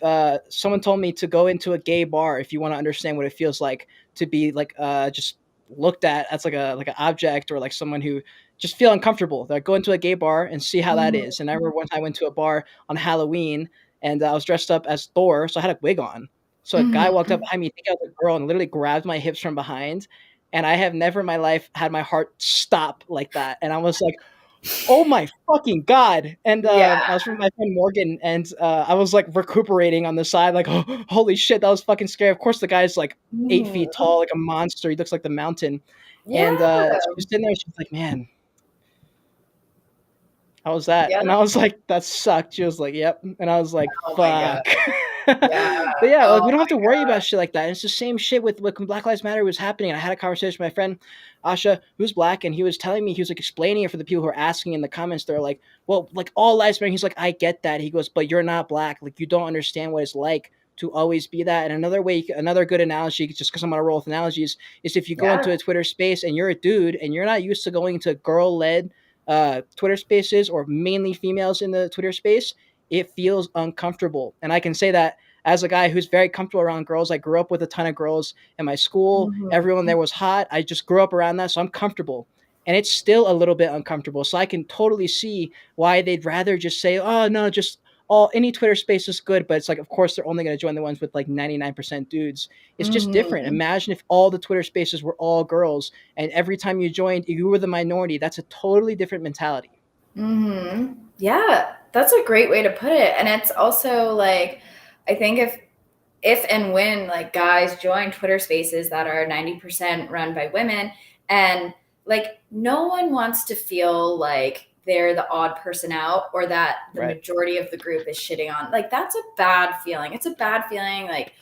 someone told me to go into a gay bar, if you want to understand what it feels like to be like just looked at as like an object or like someone who just feel uncomfortable, that go into a gay bar and see how that is. And I remember one time I went to a bar on Halloween and I was dressed up as Thor, so I had a wig on. So a guy walked up behind me, I think I was a girl, and literally grabbed my hips from behind. And I have never in my life had my heart stop like that. And I was like, oh my fucking God. And I was with my friend Morgan, and I was like recuperating on the side, like, oh, holy shit, that was fucking scary. Of course, the guy's like 8 feet tall, like a monster. He looks like the Mountain. And she was sitting there, she was like, man, how was that? And I was like, that sucked. She was like, yep. And I was like, fuck. But yeah, like we don't have to worry about shit like that. And it's the same shit with when Black Lives Matter was happening. And I had a conversation with my friend Asha, who's black, and he was telling me, he was like explaining it for the people who are asking in the comments. They're like, well, like all lives matter. He's like, I get that. He goes, but you're not black. Like you don't understand what it's like to always be that. And another way, another good analogy, just because I'm on a roll with analogies, is if you go into a Twitter space and you're a dude and you're not used to going to girl-led Twitter spaces or mainly females in the Twitter space, it feels uncomfortable. And I can say that as a guy who's very comfortable around girls. I grew up with a ton of girls in my school. Everyone there was hot. I just grew up around that, so I'm comfortable. And it's still a little bit uncomfortable. So I can totally see why they'd rather just say, oh, no, just any Twitter space is good, but it's like, of course, they're only going to join the ones with like 99% dudes. It's just different. Imagine if all the Twitter spaces were all girls, and every time you joined, you were the minority. That's a totally different mentality. Yeah, that's a great way to put it. And it's also like, I think if and when like guys join Twitter spaces that are 90% run by women, and like no one wants to feel like they're the odd person out or that the majority of the group is shitting on. Like that's a bad feeling. It's a bad feeling. Like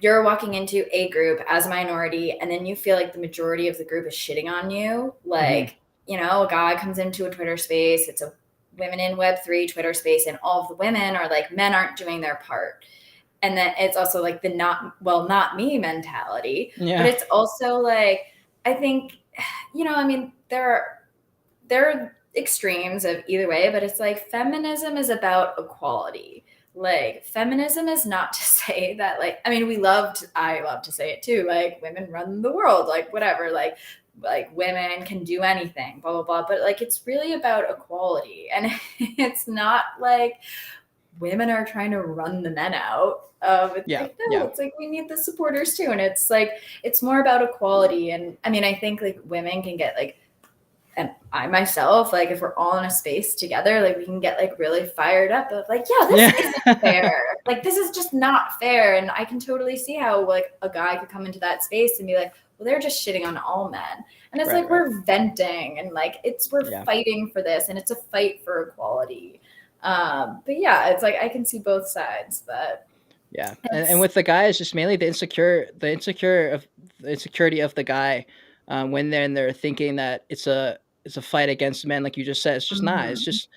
you're walking into a group as a minority and then you feel like the majority of the group is shitting on you. Like, you know, a guy comes into a Twitter space, it's a women in Web3 Twitter space, and all of the women are like, men aren't doing their part. And then it's also like the not me mentality. Yeah. But it's also like, I think, you know, I mean, there are extremes of either way, but it's like feminism is about equality. Like feminism is not to say that like, I mean, I love to say it too, like women run the world, like whatever, like women can do anything, blah, blah, blah. But like, it's really about equality. And it's not like women are trying to run the men out. It's like we need the supporters too. And it's like, it's more about equality. And I mean, I think like women can get like, and I myself, like if we're all in a space together, like we can get like really fired up of like, this isn't fair. Like this is just not fair. And I can totally see how like a guy could come into that space and be like, well, they're just shitting on all men. And it's we're venting and like we're fighting for this, and it's a fight for equality. But yeah, it's like I can see both sides. But and with the guy, it's just mainly the insecurity of the guy when they're thinking that it's a fight against men, like you just said. It's just not. It's just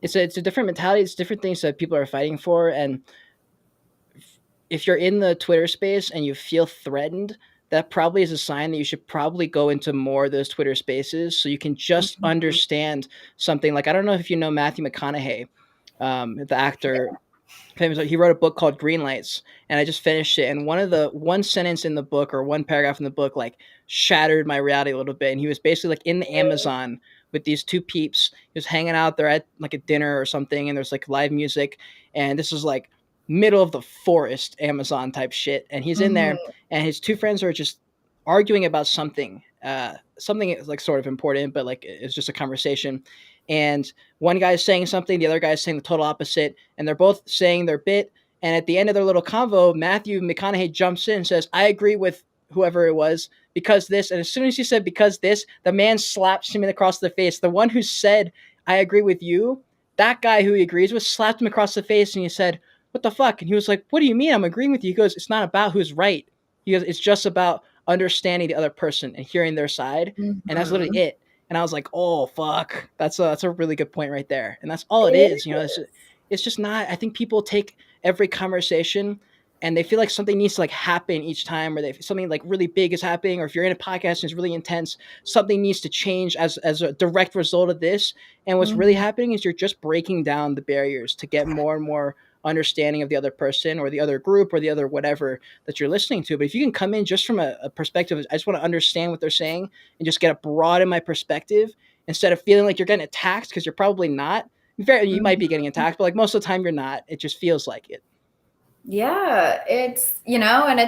it's a different mentality. It's different things that people are fighting for. And if you're in the Twitter space and you feel threatened, that probably is a sign that you should probably go into more of those Twitter spaces so you can just understand something. Like, I don't know if you know Matthew McConaughey, the actor. Famous. He wrote a book called Green Lights, and I just finished it. And one sentence in the book or one paragraph in the book like shattered my reality a little bit. And he was basically like in the Amazon with these two peeps. He was hanging out there at like a dinner or something, and there's like live music, and this is like middle of the forest Amazon type shit. And he's in there, and his two friends are just arguing about something like sort of important, but like it's just a conversation. And one guy is saying something, the other guy is saying the total opposite, and they're both saying their bit. And at the end of their little convo, Matthew McConaughey jumps in and says, I agree with whoever it was because this. And as soon as he said because this, the man slaps him across the face. The one who said, I agree with you, that guy who he agrees with slapped him across the face, and he said, what the fuck? And he was like, what do you mean I'm agreeing with you? He goes, it's not about who's right. He goes, it's just about understanding the other person and hearing their side. And that's literally it. And I was like, oh, fuck. That's a really good point right there. And that's all it is. You know, it's just not, I think people take every conversation and they feel like something needs to like happen each time, or something like really big is happening. Or if you're in a podcast and it's really intense, something needs to change as a direct result of this. And what's really happening is you're just breaking down the barriers to get more and more understanding of the other person or the other group or the other whatever that you're listening to. But if you can come in just from a perspective, I just want to understand what they're saying and just get a broaden my perspective instead of feeling like you're getting attacked, because you're probably not. You might be getting attacked, but like most of the time you're not. It just feels like it. Yeah, it's, you know, and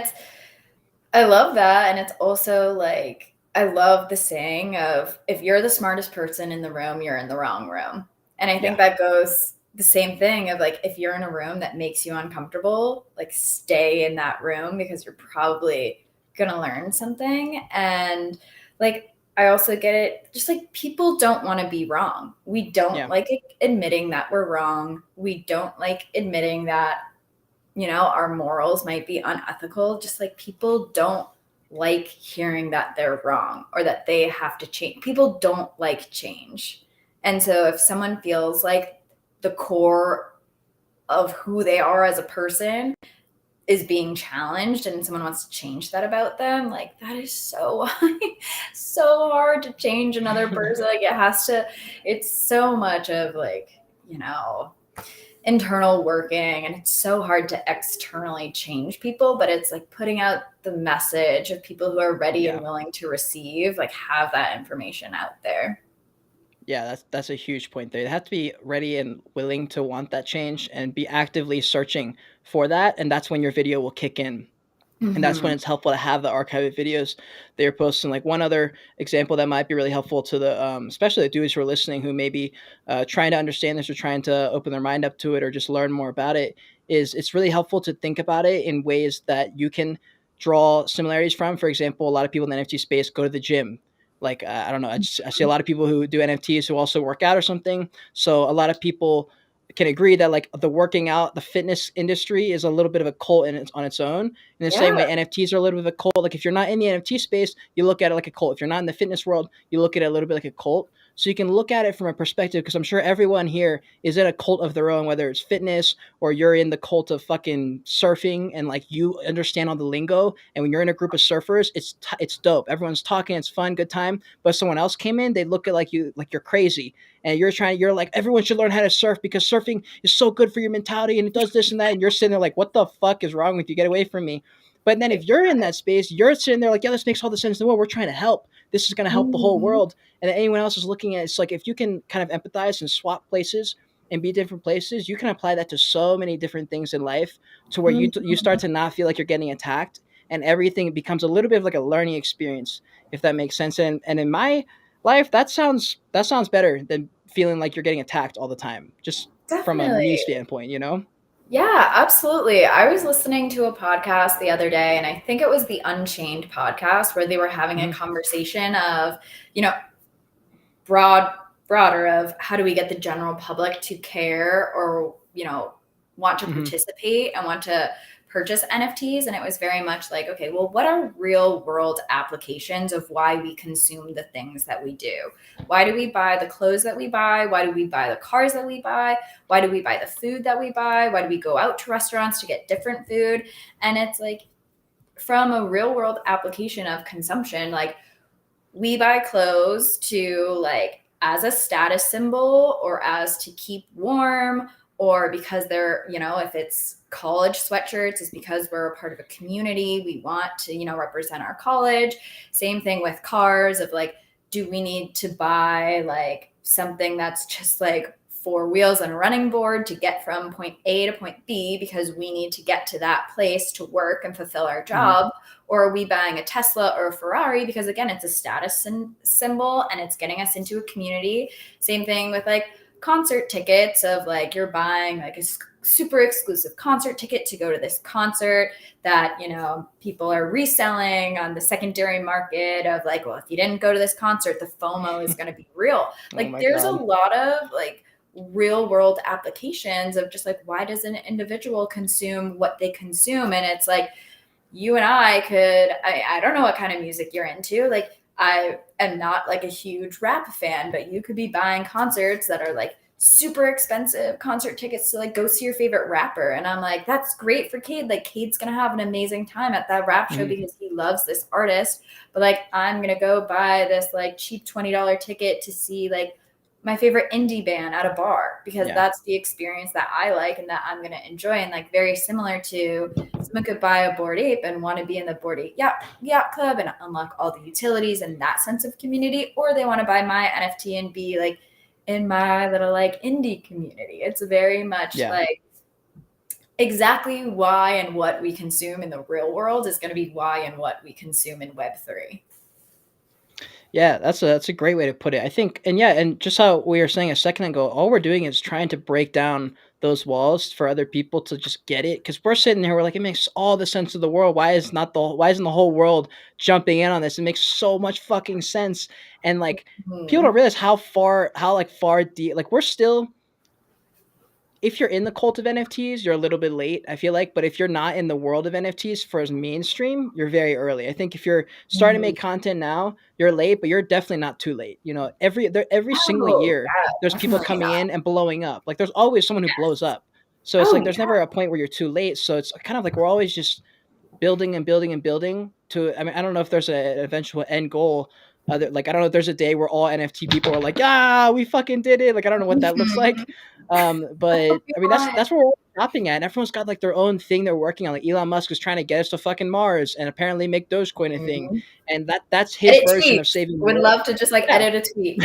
I love that. And it's also like, I love the saying of if you're the smartest person in the room, you're in the wrong room. And I think that goes the same thing of like, if you're in a room that makes you uncomfortable, like stay in that room because you're probably going to learn something. And like, I also get it. Just like people don't want to be wrong. We don't like admitting that we're wrong. We don't like admitting that, you know, our morals might be unethical. Just like people don't like hearing that they're wrong or that they have to change. People don't like change. And so if someone feels like the core of who they are as a person is being challenged and someone wants to change that about them, like that is so so hard to change another person. Like it's so much of like, you know, internal working, and it's so hard to externally change people, but it's like putting out the message of people who are ready and willing to receive, like have that information out there. Yeah, that's a huge point there. They have to be ready and willing to want that change and be actively searching for that, and that's when your video will kick in. And that's when it's helpful to have the archived videos that you're posting. Like one other example that might be really helpful to the, especially the dudes who are listening who may be trying to understand this or trying to open their mind up to it or just learn more about it, is it's really helpful to think about it in ways that you can draw similarities from. For example, a lot of people in the NFT space go to the gym. Like, I don't know, I see a lot of people who do NFTs who also work out or something. So a lot of people can agree that like the working out, the fitness industry is a little bit of a cult on its own. In the same way, NFTs are a little bit of a cult. Like if you're not in the NFT space, you look at it like a cult. If you're not in the fitness world, you look at it a little bit like a cult. So you can look at it from a perspective, because I'm sure everyone here is in a cult of their own, whether it's fitness or you're in the cult of fucking surfing and like you understand all the lingo. And when you're in a group of surfers, it's dope. Everyone's talking, it's fun, good time. But if someone else came in, they look at like you're crazy. And you're like, everyone should learn how to surf because surfing is so good for your mentality and it does this and that. And you're sitting there like, what the fuck is wrong with you? Get away from me. But then if you're in that space, you're sitting there like, yeah, this makes all the sense in the world. We're trying to help. This is going to help the whole world. And then anyone else is looking at it, it's like, if you can kind of empathize and swap places and be different places, you can apply that to so many different things in life, to where you start to not feel like you're getting attacked, and everything becomes a little bit of like a learning experience, if that makes sense. And in my life, that sounds better than feeling like you're getting attacked all the time, just from a me standpoint, you know? Yeah, absolutely. I was listening to a podcast the other day, and I think it was the Unchained podcast, where they were having a conversation of, you know, broader of how do we get the general public to care or, you know, want to participate and want to purchase NFTs. And it was very much like, okay, well, what are real world applications of why we consume the things that we do? Why do we buy the clothes that we buy? Why do we buy the cars that we buy? Why do we buy the food that we buy? Why do we go out to restaurants to get different food? And it's like, from a real world application of consumption, like we buy clothes to like as a status symbol or as to keep warm, or because they're, you know, if it's college sweatshirts, it's because we're a part of a community. We want to, you know, represent our college. Same thing with cars of like, do we need to buy like something that's just like 4 wheels and a running board to get from point A to point B because we need to get to that place to work and fulfill our job? Or are we buying a Tesla or a Ferrari because, again, it's a status symbol and it's getting us into a community? Same thing with like concert tickets of like you're buying like a super exclusive concert ticket to go to this concert that, you know, people are reselling on the secondary market of like, well, if you didn't go to this concert, the FOMO is going to be real. Like there's a lot of like real world applications of just like, why does an individual consume what they consume? And it's like, you and I don't know what kind of music you're into. Like I am not like a huge rap fan, but you could be buying concerts that are like super expensive concert tickets to like go see your favorite rapper. And I'm like, that's great for Cade. Like Cade's going to have an amazing time at that rap show because he loves this artist. But like, I'm going to go buy this like cheap $20 ticket to see like my favorite indie band at a bar because that's the experience that I like and that I'm going to enjoy. And like very similar to someone could buy a Bored Ape and want to be in the Bored Ape yacht club and unlock all the utilities and that sense of community, or they want to buy my NFT and be like in my little like indie community. It's very much like exactly why and what we consume in the real world is going to be why and what we consume in Web3. Yeah, that's a great way to put it. I think, and just how we were saying a second ago, all we're doing is trying to break down those walls for other people to just get it. Because we're sitting here, we're like, it makes all the sense of the world. Why isn't the whole world jumping in on this? It makes so much fucking sense. And like people don't realize how far deep. Like we're still. If you're in the cult of NFTs, you're a little bit late, I feel like. But if you're not in the world of NFTs for as mainstream, you're very early. I think if you're starting to make content now, you're late, but you're definitely not too late. You know, every single year, there's people coming in and blowing up. Like there's always someone who blows up. So it's like there's never a point where you're too late. So it's kind of like we're always just building and building and building to. I mean, I don't know if there's an eventual end goal. Like I don't know if there's a day where all NFT people are like, "Yeah, we fucking did it!" Like I don't know what that looks like. But I mean, that's where we're stopping at. And everyone's got like their own thing they're working on. Like Elon Musk is trying to get us to fucking Mars and apparently make Dogecoin a thing. And that's his edit version tweets. of saving the Would world. love to just like edit a tweet.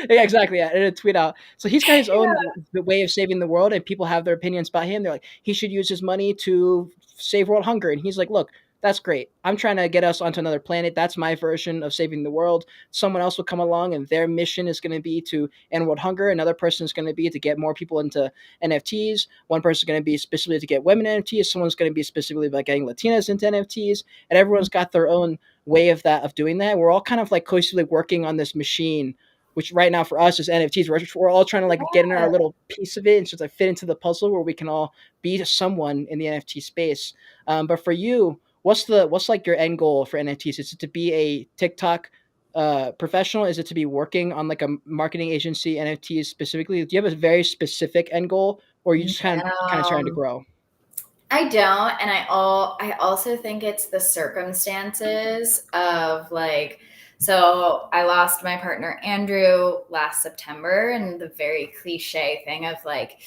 Yeah, exactly. Yeah, edit a tweet out. So he's got his own way of saving the world, and people have their opinions about him. They're like, he should use his money to save world hunger, and he's like, look, that's great. I'm trying to get us onto another planet. That's my version of saving the world. Someone else will come along, and their mission is going to be to end world hunger. Another person is going to be to get more people into NFTs. One person is going to be specifically to get women NFTs. Someone's going to be specifically about getting Latinas into NFTs, and everyone's got their own way of doing that. We're all kind of like cohesively working on this machine, which right now for us is NFTs. We're all trying to like get in our little piece of it and just like fit into the puzzle where we can all be someone in the NFT space. But for you, what's like your end goal for NFTs? Is it to be a TikTok professional? Is it to be working on like a marketing agency NFTs specifically? Do you have a very specific end goal, or are you just kind of trying to grow? I don't, and I also think it's the circumstances of like, so I lost my partner Andrew last September, and the very cliche thing of like,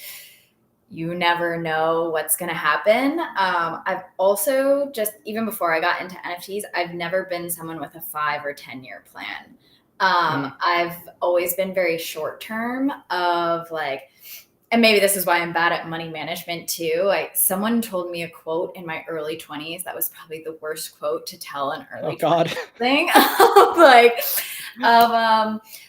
you never know what's going to happen. I've also just, even before I got into NFTs, I've never been someone with a 5 or 10-year plan. I've always been very short term of like, and maybe this is why I'm bad at money management too. Someone told me a quote in my early 20s that was probably the worst quote to tell an early 20s thing.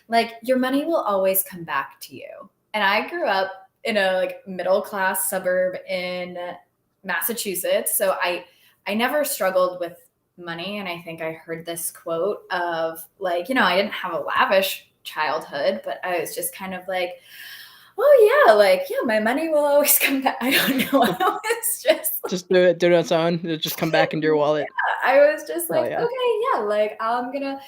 Like your money will always come back to you. And I grew up in a like middle class suburb in Massachusetts, so I never struggled with money. And I think I heard this quote of like, I didn't have a lavish childhood, but I was just kind of like, oh yeah, like, yeah, my money will always come back. I don't know. I was just do it on its own. It'll just come back into your wallet. Yeah, I was just like, okay, yeah, like I'm gonna,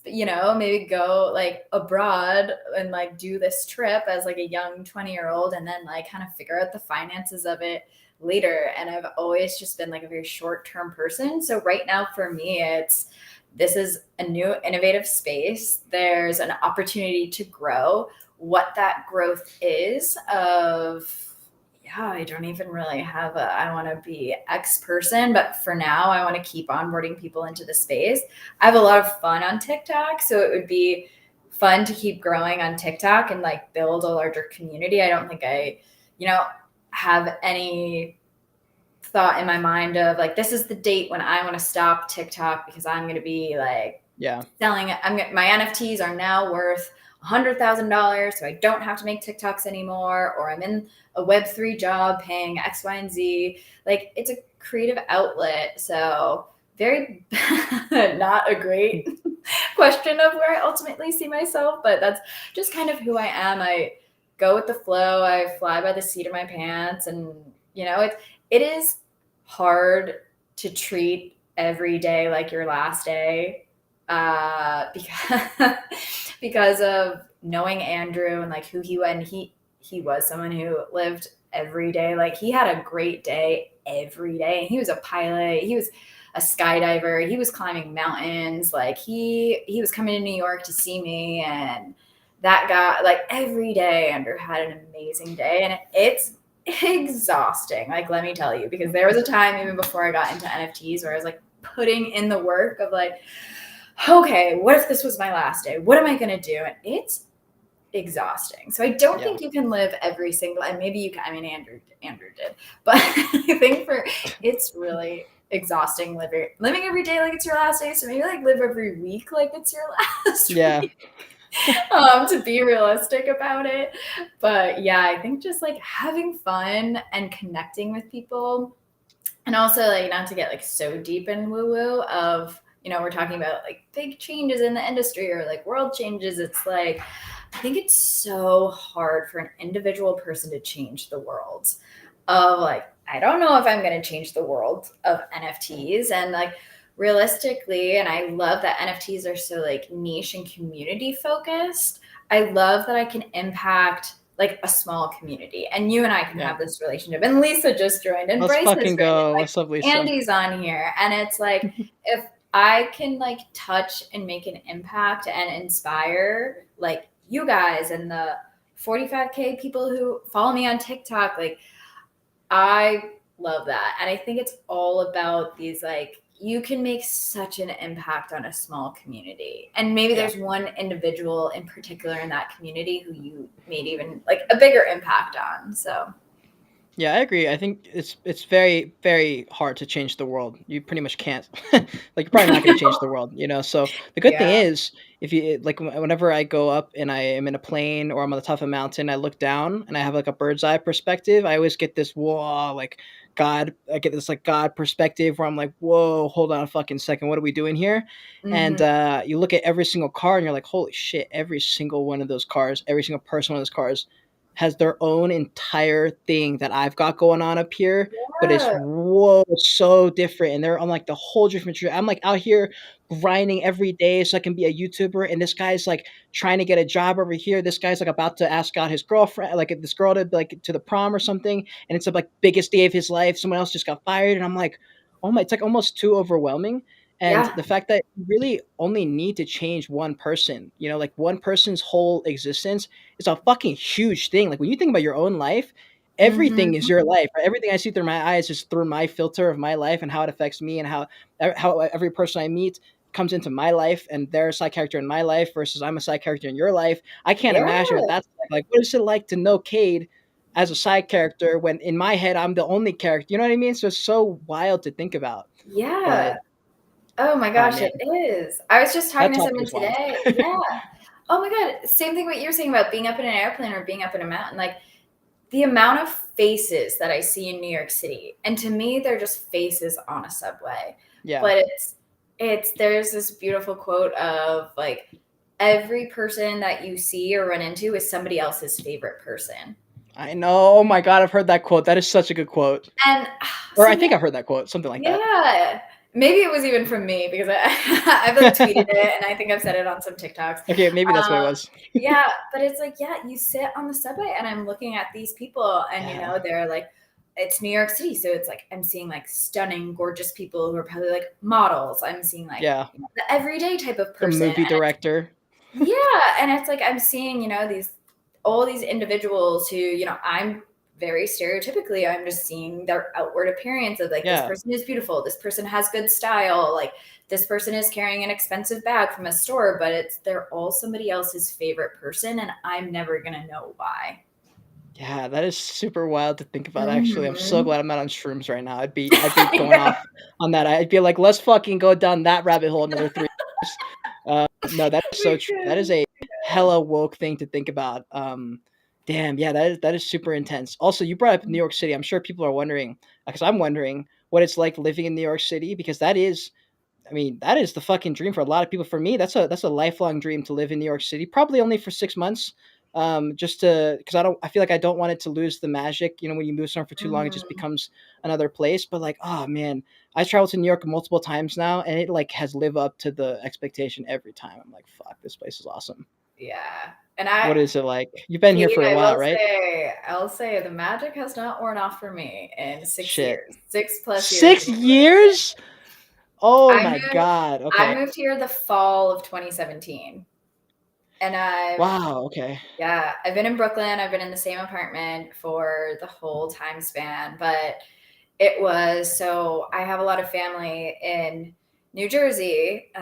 maybe go like abroad and like do this trip as like a young 20-year-old, and then like kind of figure out the finances of it later. And I've always just been like a very short-term person. So right now for me, this is a new innovative space. There's an opportunity to grow. What that growth is I don't even really have I want to be X person, but for now I want to keep onboarding people into the space. I have a lot of fun on TikTok, so it would be fun to keep growing on TikTok and like build a larger community. I don't think I, have any thought in my mind of like, this is the date when I want to stop TikTok because I'm going to be like selling it. My NFTs are now worth $100,000, so I don't have to make TikToks anymore, or I'm in a Web3 job paying X, Y, and Z. Like, it's a creative outlet. So very not a great question of where I ultimately see myself, but that's just kind of who I am. I go with the flow. I fly by the seat of my pants, and it is hard to treat every day like your last day. Because of knowing Andrew and like who he was, and he was someone who lived every day. Like he had a great day every day. He was a pilot. He was a skydiver. He was climbing mountains. Like he was coming to New York to see me, and that guy, like every day Andrew had an amazing day, and it's exhausting. Like, let me tell you, because there was a time even before I got into NFTs where I was like putting in the work of like, okay, what if this was my last day? What am I going to do? And it's exhausting. So I don't think you can live every single, and maybe you can, I mean, Andrew did, but I think it's really exhausting living every day like it's your last day. So maybe like live every week like it's your last week. To be realistic about it. But yeah, I think just like having fun and connecting with people, and also like not to get like so deep in woo-woo of, we're talking about like big changes in the industry or like world changes. It's like, I think it's so hard for an individual person to change the world of like, I don't know if I'm going to change the world of NFTs. And like realistically, and I love that NFTs are so like niche and community focused. I love that I can impact like a small community, and you and I can have this relationship. And Lisa just joined, and Let's Bryce fucking has joined. go. Like, what's up, Lisa? Andy's on here, and it's like if I can like touch and make an impact and inspire like you guys and the 45K people who follow me on TikTok, like I love that. And I think it's all about these, like, you can make such an impact on a small community. And maybe there's one individual in particular in that community who you made even like a bigger impact on. So yeah, I agree. I think it's very, very hard to change the world. You pretty much can't. Like, you're probably not going to change the world, you know? So the good thing is, if you, like, whenever I go up and I am in a plane or I'm on the top of a mountain, I look down and I have, like, a bird's eye perspective. I always get this, whoa, like, I get this, like, God perspective where I'm like, whoa, hold on a fucking second. What are we doing here? And you look at every single car and you're like, holy shit, every single one of those cars, every single person on those cars has their own entire thing that I've got going on up here, but it's so different. And they're on like the whole different tree. I'm like out here grinding every day so I can be a YouTuber, and this guy's like trying to get a job over here. This guy's like about to ask out his girlfriend, like this girl to like to the prom or something, and it's the like biggest day of his life. Someone else just got fired, and I'm like, oh my, it's like almost too overwhelming. And the fact that you really only need to change one person, you know, like one person's whole existence is a fucking huge thing. Like when you think about your own life, everything is your life. Right? Everything I see through my eyes is through my filter of my life and how it affects me, and how every person I meet comes into my life and they're a side character in my life versus I'm a side character in your life. I can't imagine what that's like. Like, what is it like to know Cade as a side character when in my head I'm the only character? You know what I mean? So it's so wild to think about. Yeah. But oh my gosh, it is. I was just talking to someone today. Yeah. Oh my God. Same thing what you're saying about being up in an airplane or being up in a mountain. Like the amount of faces that I see in New York City. And to me, they're just faces on a subway. Yeah. But there's this beautiful quote of like every person that you see or run into is somebody else's favorite person. I know. Oh my God, I've heard that quote. That is such a good quote. And I think I've heard that quote, something like that. Yeah. Maybe it was even from me because I've like tweeted it and I think I've said it on some TikToks. Okay, maybe that's what it was. Yeah, but it's like, yeah, you sit on the subway and I'm looking at these people and, you know, they're like, it's New York City. So it's like, I'm seeing like stunning, gorgeous people who are probably like models. I'm seeing like you know, the everyday type of person. The movie director. Yeah. And it's like, I'm seeing, you know, all these individuals who, you know, I'm very stereotypically, I'm just seeing their outward appearance of like, this person is beautiful. This person has good style. Like this person is carrying an expensive bag from a store, but they're all somebody else's favorite person. And I'm never going to know why. Yeah, that is super wild to think about. Actually, I'm so glad I'm not on shrooms right now. I'd be going off on that. I'd be like, let's fucking go down that rabbit hole another 3 years. No, that's so true. That is a hella woke thing to think about. Damn, yeah, that is super intense. Also, you brought up New York City. I'm sure people are wondering, because I'm wondering what it's like living in New York City, because that is the fucking dream for a lot of people. For me, that's a lifelong dream to live in New York City. Probably only for 6 months, just because I feel like I don't want it to lose the magic. You know, when you move somewhere for too long, it just becomes another place. But like, oh man, I traveled to New York multiple times now, and it like has lived up to the expectation every time. I'm like, fuck, this place is awesome. Yeah. And what is it like? You've been here for a while, right? I'll say the magic has not worn off for me in 6 years. 6+ years. 6 years? Oh my God. Okay. I moved here the fall of 2017. And yeah, I've been in Brooklyn. I've been in the same apartment for the whole time span, but so I have a lot of family in New Jersey.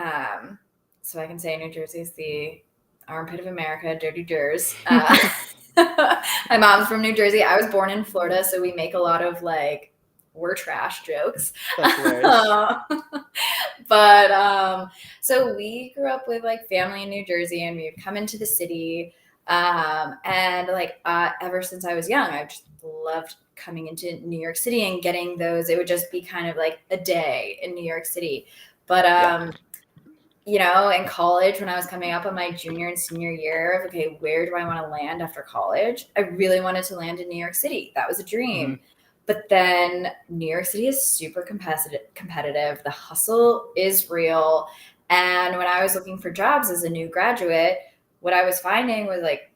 So I can say New Jersey is the armpit of America, dirty Jers. My mom's from New Jersey. I was born in Florida, so we make a lot of like, we're trash jokes. That's hilarious. But so we grew up with like family in New Jersey, and we've come into the city. And like ever since I was young, I've just loved coming into New York City and getting those. It would just be kind of like a day in New York City. But you know, in college, when I was coming up on my junior and senior year of, okay, where do I want to land after college? I really wanted to land in New York City. That was a dream. Mm-hmm. But then New York City is super competitive. The hustle is real. And when I was looking for jobs as a new graduate, what I was finding was like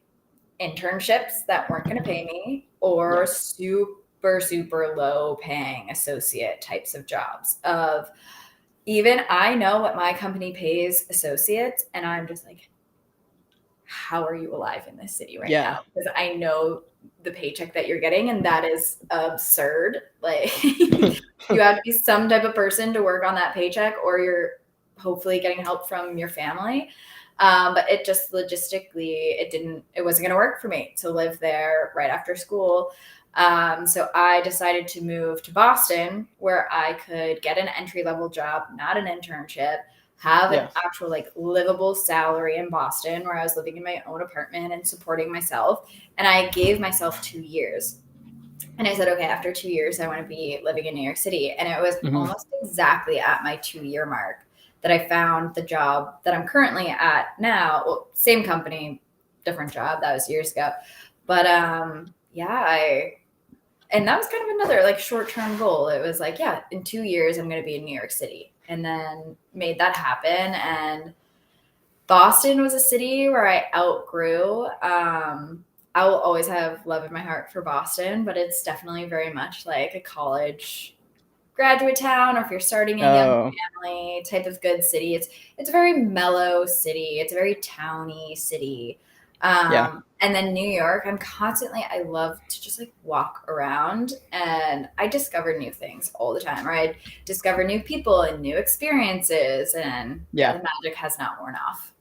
internships that weren't going to pay me, or super low paying associate types of jobs. Of even I know what my company pays associates, and I'm just like, how are you alive in this city right now? Because I know the paycheck that you're getting, and that is absurd. Like, you have to be some type of person to work on that paycheck, or you're hopefully getting help from your family. But it just logistically, it wasn't going to work for me to live there right after school. So I decided to move to Boston, where I could get an entry-level job, not an internship, have an actual like livable salary in Boston, where I was living in my own apartment and supporting myself. And I gave myself 2 years. And I said, okay, after 2 years, I want to be living in New York City. And it was almost exactly at my 2-year mark that I found the job that I'm currently at now. Well, same company, different job. That was years ago. But and that was kind of another like short-term goal. It was like, yeah, in 2 years, I'm going to be in New York City. And then made that happen. And Boston was a city where I outgrew. I will always have love in my heart for Boston, but it's definitely very much like a college graduate town, or if you're starting a young family type of good city. It's a very mellow city. It's a very towny city. And then New York, I love to just like walk around, and I discover new things all the time, right? Discover new people and new experiences, and the magic has not worn off.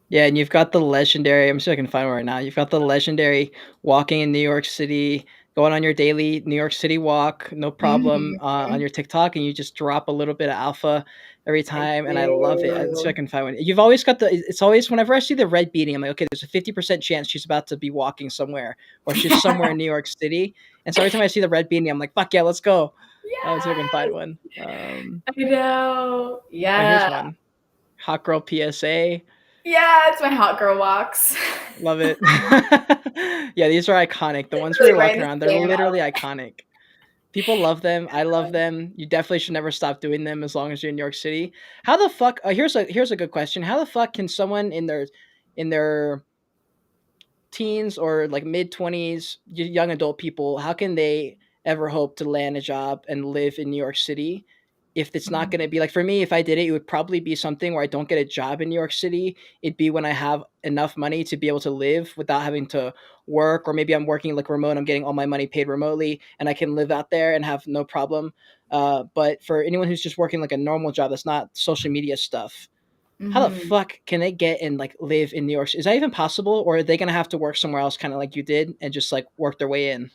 Yeah, and you've got the legendary, I'm sure I can find one right now. You've got the legendary walking in New York City, going on your daily New York City walk, no problem, on your TikTok, and you just drop a little bit of alpha every time, and I love it. I'm sure I can find one. You've always got it's always, whenever I see the red beanie, I'm like, okay, there's a 50% chance she's about to be walking somewhere, or she's somewhere in New York City. And so every time I see the red beanie, I'm like, fuck yeah, let's go. I'll see if I can find one. I know. Yeah. Oh, here's one. Hot Girl PSA. Yeah, it's my hot girl walks. Love it. Yeah, these are iconic. The ones where you're walking around, they're literally iconic. People love them. I love them. You definitely should never stop doing them as long as you're in New York City. How the fuck? Here's a good question. How the fuck can someone in their teens or like mid-20s, young adult people, how can they ever hope to land a job and live in New York City if it's not going to be like, for me, if I did it, it would probably be something where I don't get a job in New York City. It'd be when I have enough money to be able to live without having to work, or maybe I'm working like remote, I'm getting all my money paid remotely and I can live out there and have no problem. But for anyone who's just working like a normal job that's not social media stuff, how the fuck can they get and like live in New York? Is that even possible, or are they gonna have to work somewhere else, kind of like you did, and just like work their way in?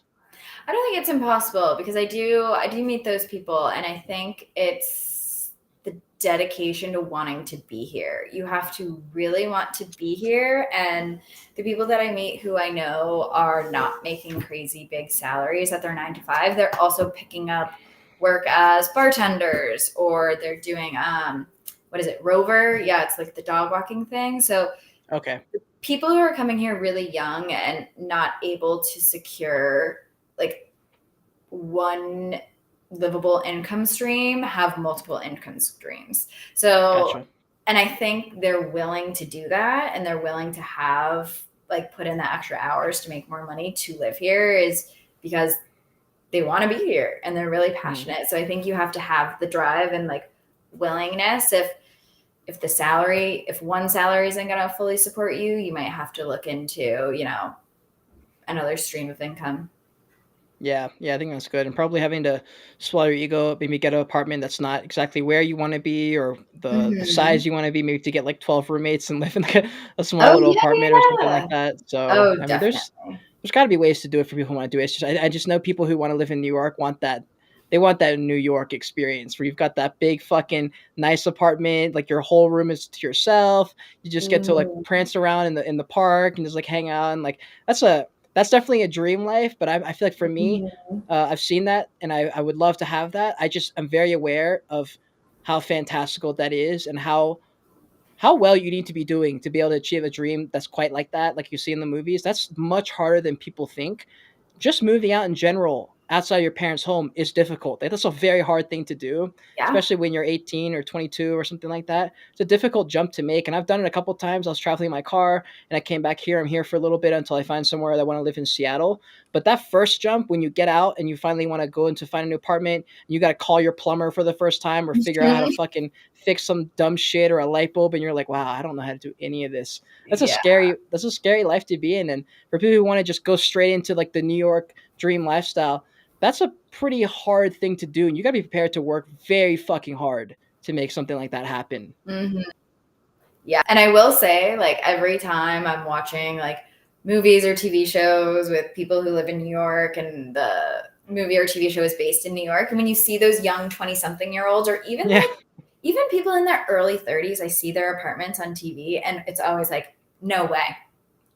I don't think it's impossible, because I do meet those people, and I think it's the dedication to wanting to be here. You have to really want to be here, and the people that I meet who I know are not making crazy big salaries at their 9 to 5. They're also picking up work as bartenders, or they're doing what is it, Rover? Yeah, it's like the dog walking thing. So okay, people who are coming here really young and not able to secure like one livable income stream have multiple income streams. So, gotcha. And I think they're willing to do that, and they're willing to have like put in the extra hours to make more money to live here, is because they want to be here and they're really passionate. So I think you have to have the drive and like willingness. If one salary isn't going to fully support you, you might have to look into, another stream of income. Yeah, I think that's good. And probably having to swallow your ego, maybe get an apartment that's not exactly where you want to be, or the size you want to be, maybe to get like 12 roommates and live in like a small little apartment or something like that. So I mean, there's got to be ways to do it for people who want to do it. It's just, I just know people who want to live in New York want that. They want that New York experience where you've got that big fucking nice apartment, like your whole room is to yourself. You just get to like prance around in the park and just like hang out, and like that's definitely a dream life. But I feel like for me, I've seen that, and I would love to have that. I'm very aware of how fantastical that is, and how well you need to be doing to be able to achieve a dream that's quite like that, like you see in the movies. That's much harder than people think. Just moving out in general outside your parents' home is difficult. That's a very hard thing to do, Yeah. especially when you're 18 or 22 or something like that. It's a difficult jump to make, and I've done it a couple times. I was traveling in my car, and I came back here. I'm here for a little bit until I find somewhere that I want to live in Seattle. But that first jump, when you get out and you finally want to go into find a new apartment, and you got to call your plumber for the first time or figure out how to fucking fix some dumb shit or a light bulb, and you're like, wow, I don't know how to do any of this. Yeah. That's a scary life to be in. And for people who want to just go straight into like the New York dream lifestyle, that's a pretty hard thing to do, and you got to be prepared to work very fucking hard to make something like that happen. Mm-hmm. Yeah. And I will say, like, every time I'm watching like movies or TV shows with people who live in New York and the movie or TV show is based in New York, and when you see those young 20-something-year-olds or even like even people in their early 30s, I see their apartments on TV and it's always like, no way.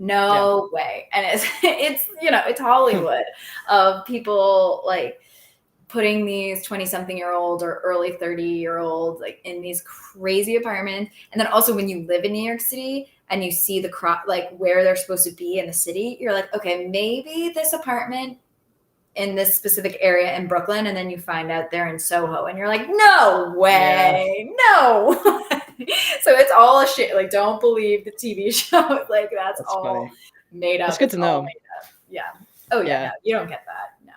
No way. And it's it's Hollywood of people like putting these 20-something-year-olds or early 30-year-olds like in these crazy apartments. And then also when you live in New York City and you see the like where they're supposed to be in the city, you're like, okay, maybe this apartment in this specific area in Brooklyn, and then you find out they're in Soho and you're like, no way, no. So it's all a shit. Like, don't believe the TV show. Like, that's all funny. Made up. That's good to know. Yeah. Oh yeah, no, you don't get that. No.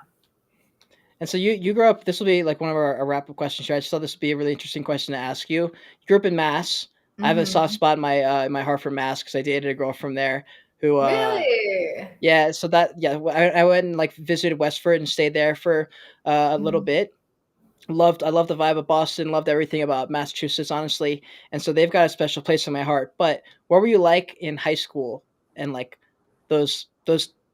And so you grew up, this will be like one of our wrap-up questions here. I just thought this would be a really interesting question to ask you. You grew up in Mass. I have a soft spot in my heart for Mass because I dated a girl from there who really? Yeah, so I went and like visited Westford and stayed there for a little bit. I loved the vibe of Boston, loved everything about Massachusetts, honestly. And so they've got a special place in my heart. But what were you like in high school and like those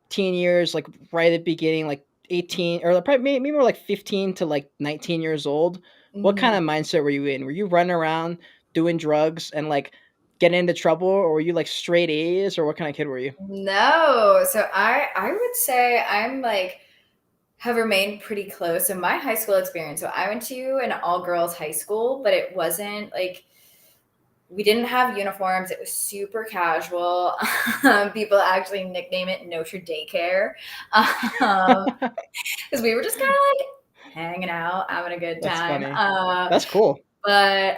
teen years, like right at the beginning, like 18 or probably maybe more like 15 to like 19 years old? What kind of mindset were you in? Were you running around doing drugs and like getting into trouble, or were you like straight A's, or what kind of kid were you? No. So I would say I'm like have remained pretty close in my high school experience. So I went to an all-girls high school, but it wasn't like we didn't have uniforms. It was super casual. People actually nickname it Notre Daycare because we were just kind of like hanging out, having a good time. That's cool. But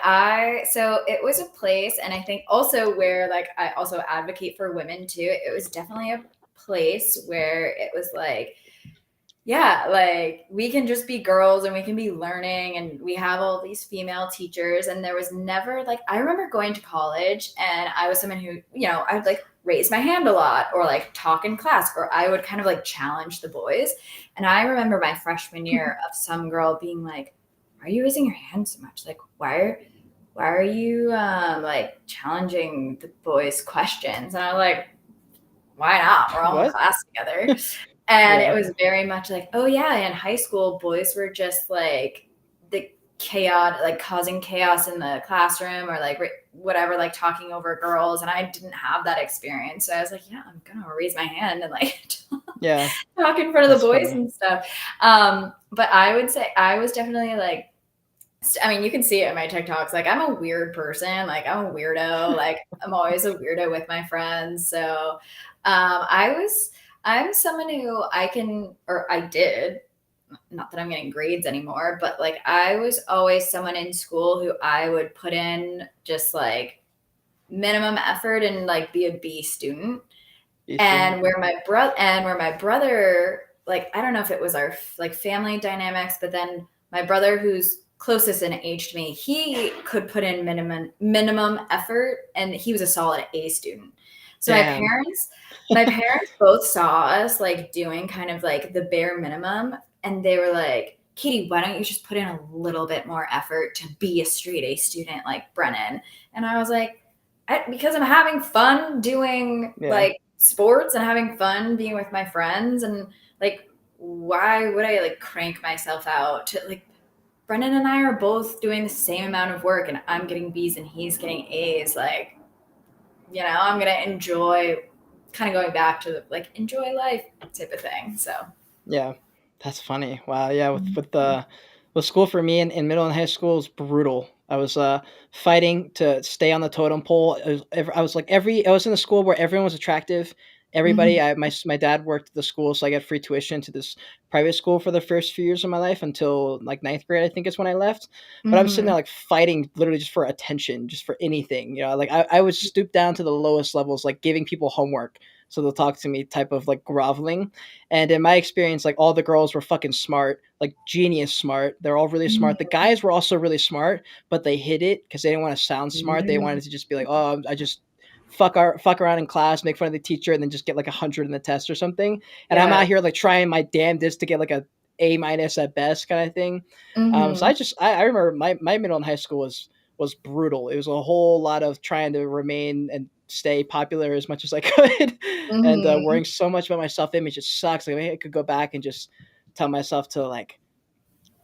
so it was a place, and I think also where like I also advocate for women too. It was definitely a place where it was like, yeah, like we can just be girls and we can be learning, and we have all these female teachers. And there was never like, I remember going to college and I was someone who, I would like raise my hand a lot or like talk in class, or I would kind of like challenge the boys. And I remember my freshman year of some girl being like, why are you raising your hand so much? Like, why are you like challenging the boys' questions? And I was like, why not? We're all in class together. And it was very much like, oh yeah, in high school, boys were just like the chaos, like causing chaos in the classroom or like whatever, like talking over girls. And I didn't have that experience. So I was like, yeah, I'm going to raise my hand and like talk in front of the boys and stuff. But I would say I was definitely like, I mean, you can see it in my TikToks. Like, I'm a weird person. Like, I'm a weirdo. Like, I'm always a weirdo with my friends. So I'm someone who I did, not that I'm getting grades anymore, but like I was always someone in school who I would put in just like minimum effort and like be a B student. And where my brother, like, I don't know if it was our like family dynamics, but then my brother, who's closest in age to me, he could put in minimum effort, and he was a solid A student. So my parents both saw us like doing kind of like the bare minimum, and they were like, Katie, why don't you just put in a little bit more effort to be a straight A student like Brennan? And I was like, because I'm having fun doing like sports and having fun being with my friends, and like, why would I like crank myself out to like, Brennan and I are both doing the same amount of work and I'm getting B's and he's getting A's. Like, I'm going to enjoy, kind of going back to like enjoy life type of thing. So yeah, that's funny. Wow. Yeah. With school for me in middle and high school was brutal. I was fighting to stay on the totem pole. I was in a school where everyone was attractive everybody. My dad worked at the school, so I got free tuition to this private school for the first few years of my life until like ninth grade, I think is when I left. But I'm sitting there like fighting literally just for attention, just for anything. Like I would stoop down to the lowest levels, like giving people homework so they'll talk to me type of like groveling. And in my experience, like all the girls were fucking smart, like genius smart. They're all really smart. The guys were also really smart, but they hid it because they didn't want to sound smart. They wanted to just be like, oh, I just fuck around in class, make fun of the teacher, and then just get like 100 in the test or something. And I'm out here like trying my damnedest to get like A minus at best kind of thing. So I remember my middle and high school was brutal. It was a whole lot of trying to remain and stay popular as much as I could, and worrying so much about my self image. It sucks. Like I could go back and just tell myself to like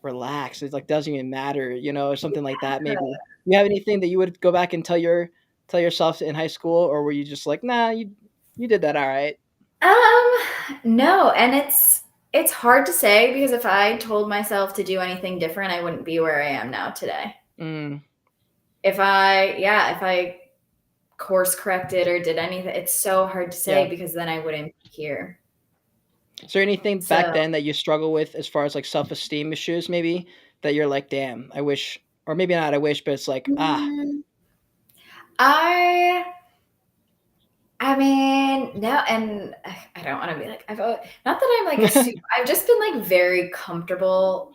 relax. It like doesn't even matter, or something like that. Maybe you have anything that you would go back and tell yourself in high school, or were you just like, nah, you did that all right? No, and it's hard to say because if I told myself to do anything different, I wouldn't be where I am now today. If I course corrected or did anything, it's so hard to say because then I wouldn't be here. Is there anything back then that you struggle with as far as like self-esteem issues, maybe that you're like, damn, I wish, or maybe not, I wish, but it's like, I mean, no, and I don't want to be like, not that I'm like I've just been like very comfortable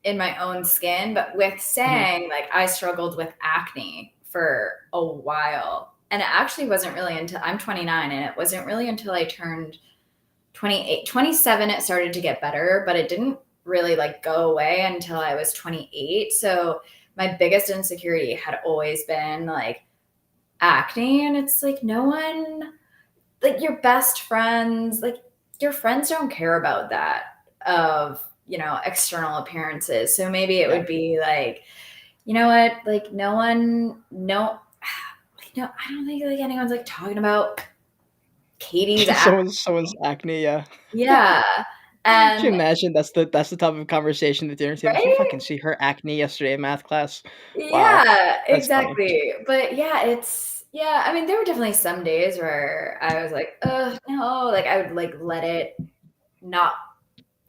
in my own skin, but with saying like I struggled with acne for a while. And it actually wasn't really until I'm 29, and it wasn't really until I turned 28, 27, it started to get better, but it didn't really like go away until I was 28. So my biggest insecurity had always been like acne. And it's like, no one, like your best friends, like your friends don't care about that of, external appearances. So maybe it would be like, you know what, like I don't think like anyone's like talking about Katie's acne. someone's acne. Yeah. And can you imagine that's the type of conversation that dinner table? Did you fucking see her acne yesterday in math class? Wow, yeah, exactly. But I mean, there were definitely some days where I was like, no, like I would like let it not,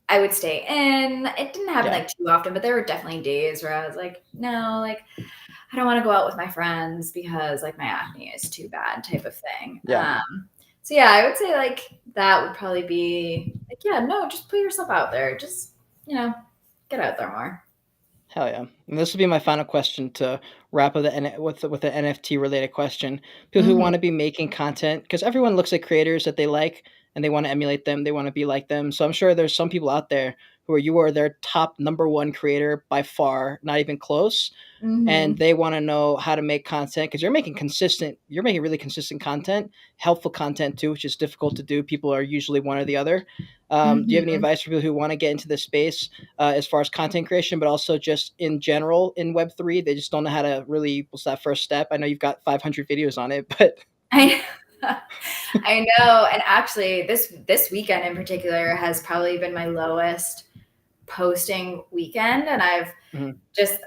I would stay in. It didn't happen like too often, but there were definitely days where I was like, no, like I don't want to go out with my friends because like my acne is too bad type of thing. So yeah, I would say like that would probably be like, no, just put yourself out there. Just, get out there more. Hell yeah. And this will be my final question to wrap up with the NFT related question. People who want to be making content, because everyone looks at creators that they like and they want to emulate them. They want to be like them. So I'm sure there's some people out there who you are their top number one creator by far, not even close. And they want to know how to make content because you're making really consistent content, helpful content too, which is difficult to do. People are usually one or the other. Do you have any advice for people who want to get into this space as far as content creation, but also just in general in Web3? They just don't know how to really, what's that first step? I know you've got 500 videos on it, but I know. And actually this weekend in particular has probably been my lowest posting weekend, and I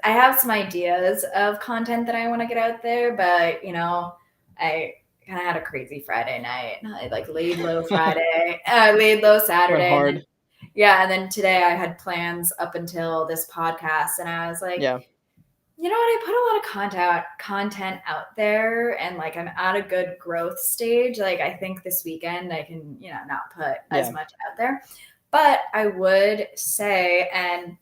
have some ideas of content that I want to get out there, but I kind of had a crazy Friday night. I like laid low Friday, laid low Saturday. hard. And then today I had plans up until this podcast, and I was like, you know what? I put a lot of content out there, and like I'm at a good growth stage. Like I think this weekend I can, not put as much out there. But I would say, and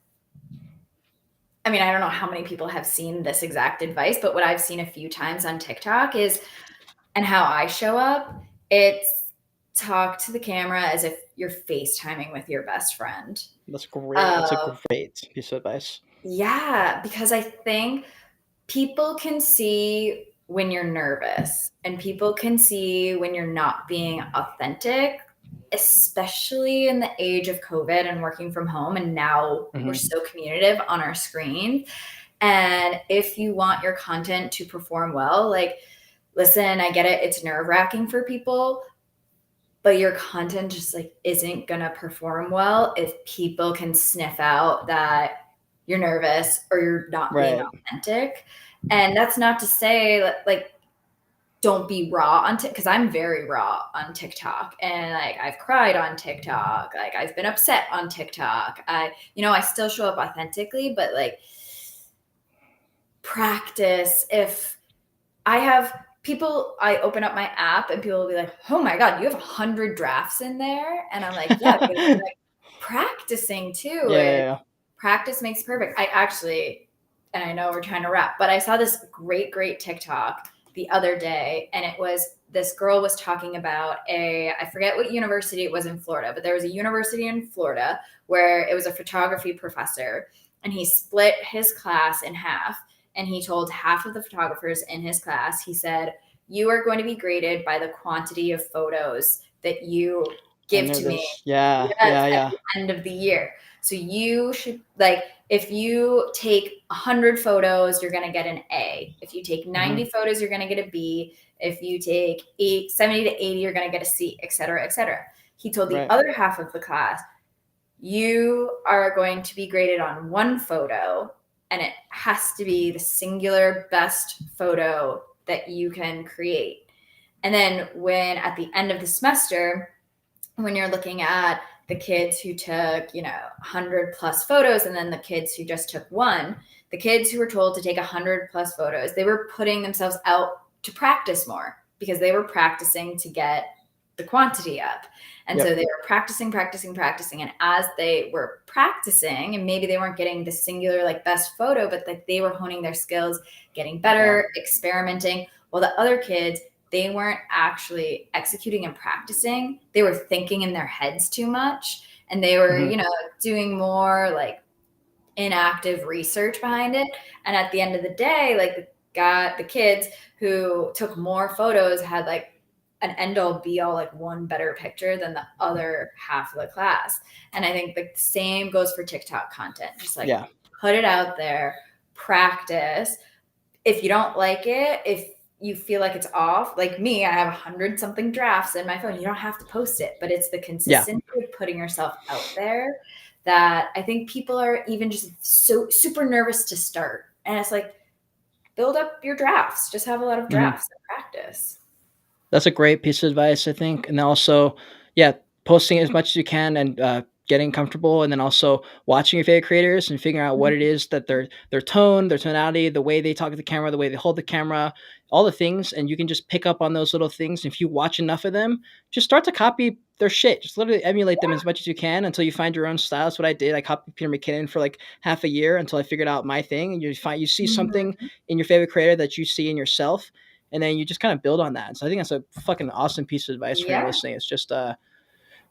I mean, I don't know how many people have seen this exact advice, but what I've seen a few times on TikTok is, and how I show up, it's talk to the camera as if you're FaceTiming with your best friend. That's great. That's a great piece of advice. Yeah, because I think people can see when you're nervous, and people can see when you're not being authentic, especially in the age of COVID and working from home. And now we're so communicative on our screen. And if you want your content to perform well, like, listen, I get it. It's nerve-wracking for people, but your content just like isn't going to perform well if people can sniff out that you're nervous or you're not being authentic. And that's not to say like don't be raw on because I'm very raw on TikTok, and like I've cried on TikTok, like I've been upset on TikTok. I still show up authentically, but like practice. If I have people, I open up my app and people will be like, "Oh my God, you have 100 drafts in there," and I'm like, "Yeah, because I'm like practicing too. Yeah. Practice makes perfect." I actually, and I know we're trying to wrap, but I saw this great TikTok the other day, and it was this girl was talking about I forget what university it was in Florida, but there was a university in Florida where it was a photography professor, and he split his class in half, and he told half of the photographers in his class, he said, "You are going to be graded by the quantity of photos that you I give know to me, this. Yeah. yes, at the end of the year. So you should, like, if you take 100 photos, you're going to get an A. If you take 90 photos, you're going to get a B. If you take 70 to 80, you're going to get a C, et cetera, et cetera." He told the other half of the class, "You are going to be graded on one photo, and it has to be the singular best photo that you can create." And then when at the end of the semester, when you're looking at the kids who took, 100 plus photos, and then the kids who just took one, the kids who were told to take 100 plus photos, they were putting themselves out to practice more because they were practicing to get the quantity up. And so they were practicing. And as they were practicing, and maybe they weren't getting the singular, like, best photo, but like they were honing their skills, getting better, experimenting. While the other kids, they weren't actually executing and practicing. They were thinking in their heads too much. And they were, doing more like inactive research behind it. And at the end of the day, like the kids who took more photos had like an end all be all, like one better picture than the other half of the class. And I think the same goes for TikTok content. Just like put it out there, practice. If you don't like it, if you feel like it's off, like me, I have 100 something drafts in my phone. You don't have to post it, but it's the consistency of putting yourself out there that I think people are even just so super nervous to start. And it's like, build up your drafts. Just have a lot of drafts and practice. That's a great piece of advice, I think. And also, posting as much as you can and getting comfortable, and then also watching your favorite creators and figuring out what it is that their tone, their tonality, the way they talk to the camera, the way they hold the camera, all the things, and you can just pick up on those little things. If you watch enough of them, just start to copy their shit. Just literally emulate them as much as you can until you find your own style. That's what I did. I copied Peter McKinnon for like half a year until I figured out my thing. And you see something in your favorite creator that you see in yourself, and then you just kind of build on that. So I think that's a fucking awesome piece of advice for anyone listening. It's just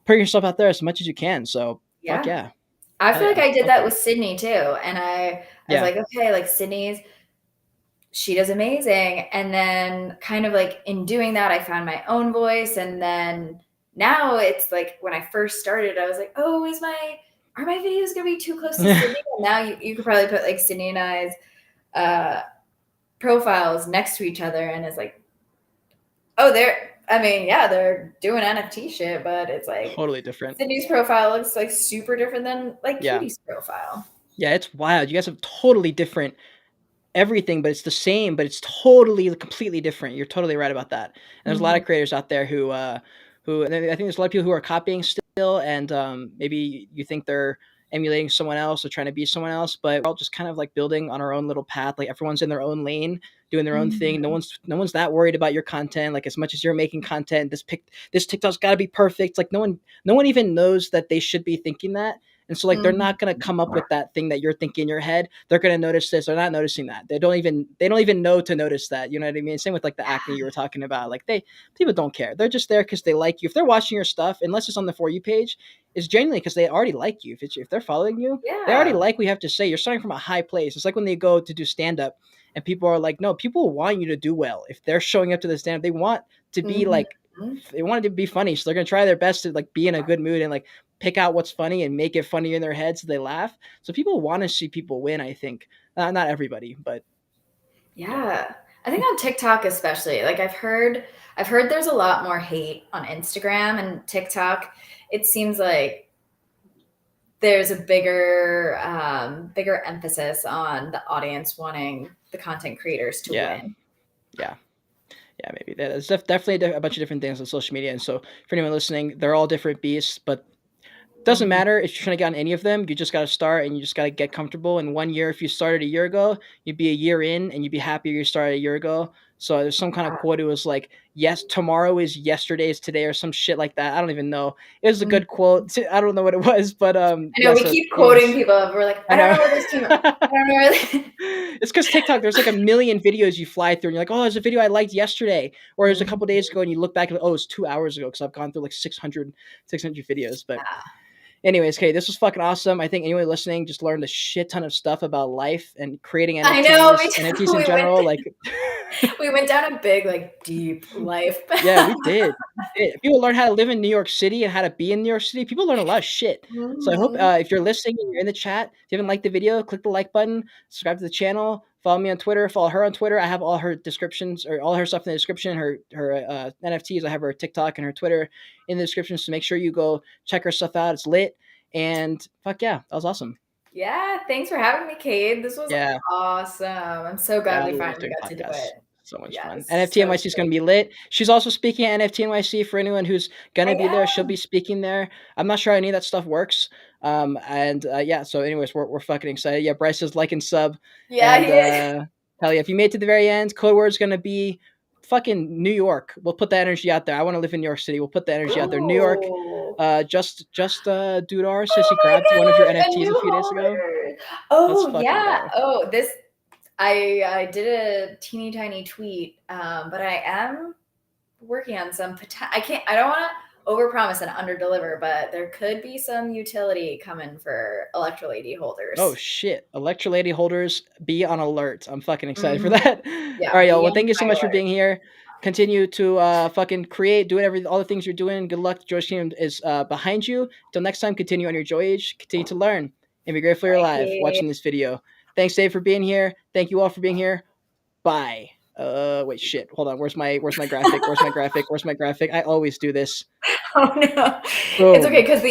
put yourself out there as much as you can. So fuck yeah. I feel like I did that with Sydney too. And I was like, okay, like she does amazing. And then kind of like in doing that, I found my own voice. And then now it's like when I first started, I was like, oh, are my videos going to be too close to Sydney? And now you could probably put like Sydney and I's profiles next to each other, and it's like, oh, they're doing NFT shit, but it's like totally different. Sydney's profile looks like super different than like Kitty's profile. Yeah, it's wild. You guys have totally different everything, but it's the same, but it's totally completely different. You're totally right about that. And there's a lot of creators out there who and I think there's a lot of people who are copying still, and maybe you think they're emulating someone else or trying to be someone else, but we're all just kind of like building on our own little path. Like everyone's in their own lane, doing their own thing. No one's that worried about your content. Like as much as you're making content, this TikTok's got to be perfect. Like no one even knows that they should be thinking that. And so like they're not gonna come up with that thing that you're thinking in your head. They're gonna notice this. They're not noticing that. They don't even know to notice that. You know what I mean? Same with like the acne you were talking about. Like people don't care. They're just there because they like you. If they're watching your stuff, unless it's on the For You page, it's genuinely because they already like you. If they're following you, they already like what you have to say. You're starting from a high place. It's like when they go to do stand up and people are like, no, people want you to do well. If they're showing up to the stand up, they want to be like, they want it to be funny. So they're going to try their best to like be in a good mood and like pick out what's funny and make it funny in their heads so they laugh. So people want to see people win, I think. Not everybody, but yeah. I think on TikTok especially, like I've heard there's a lot more hate on Instagram and TikTok. It seems like there's a bigger emphasis on the audience wanting the content creators to win. Yeah, Yeah, maybe there's definitely a bunch of different things on social media. And so for anyone listening, they're all different beasts, but doesn't matter if you're trying to get on any of them. You just got to start and you just got to get comfortable. And 1 year, if you started a year ago, you'd be a year in and you'd be happier you started a year ago. So there's some kind of quote. It was like, yes, tomorrow is yesterday's today or some shit like that. I don't even know. It was a good quote. I don't know what it was, but I know we keep quoting people. We're like, I don't know where this came from. I don't know where It's because TikTok, there's like a million videos you fly through and you're like, oh, there's a video I liked yesterday. Or there's a couple days ago and you look back and oh, it's 2 hours ago because I've gone through like 600 videos. But anyways, okay, this was fucking awesome. I think anyone listening just learned a shit ton of stuff about life and creating NFTs, I know, NFTs in general. We went down a big, like, deep life. Yeah, we did. People learn how to live in New York City and how to be in New York City. People learn a lot of shit. So I hope if you're listening and you're in the chat, if you haven't liked the video, click the like button, subscribe to the channel, follow me on Twitter, follow her on Twitter. I have all her descriptions or all her stuff in the description, her NFTs. I have her TikTok and her Twitter in the description. So make sure you go check her stuff out. It's lit. And fuck yeah, that was awesome. Yeah, thanks for having me, Cade. This was awesome. I'm so glad we finally got to do it. So much fun. NFT NYC is going to be lit. She's also speaking at NFT NYC for anyone who's going to be there. She'll be speaking there. I'm not sure how any of that stuff works. Yeah, so anyways, we're fucking excited. Yeah, Bryce says like and sub. Yeah, and, hell yeah, if you made it to the very end, code word's going to be fucking New York. We'll put that energy out there. I want to live in New York City. We'll put the energy out there. New York. Just Dudar says he grabbed one of your NFTs a few days ago. Oh yeah. Oh, this I did a teeny tiny tweet, but I am working on some I don't want to overpromise and underdeliver, but there could be some utility coming for Electrolady holders. Oh shit. Electrolady holders, be on alert. I'm fucking excited for that. Yeah, all right, y'all. Well, thank you so much for being here. Continue to fucking create, do all the things you're doing. Good luck. Joyage Kingdom is behind you. Till next time, continue on your Joyage. Continue to learn and be grateful you're alive watching this video. Thanks, Dave, for being here. Thank you all for being here. Bye. Wait, shit. Hold on. Where's my graphic? Where's my graphic? I always do this. Oh no. Boom. It's okay because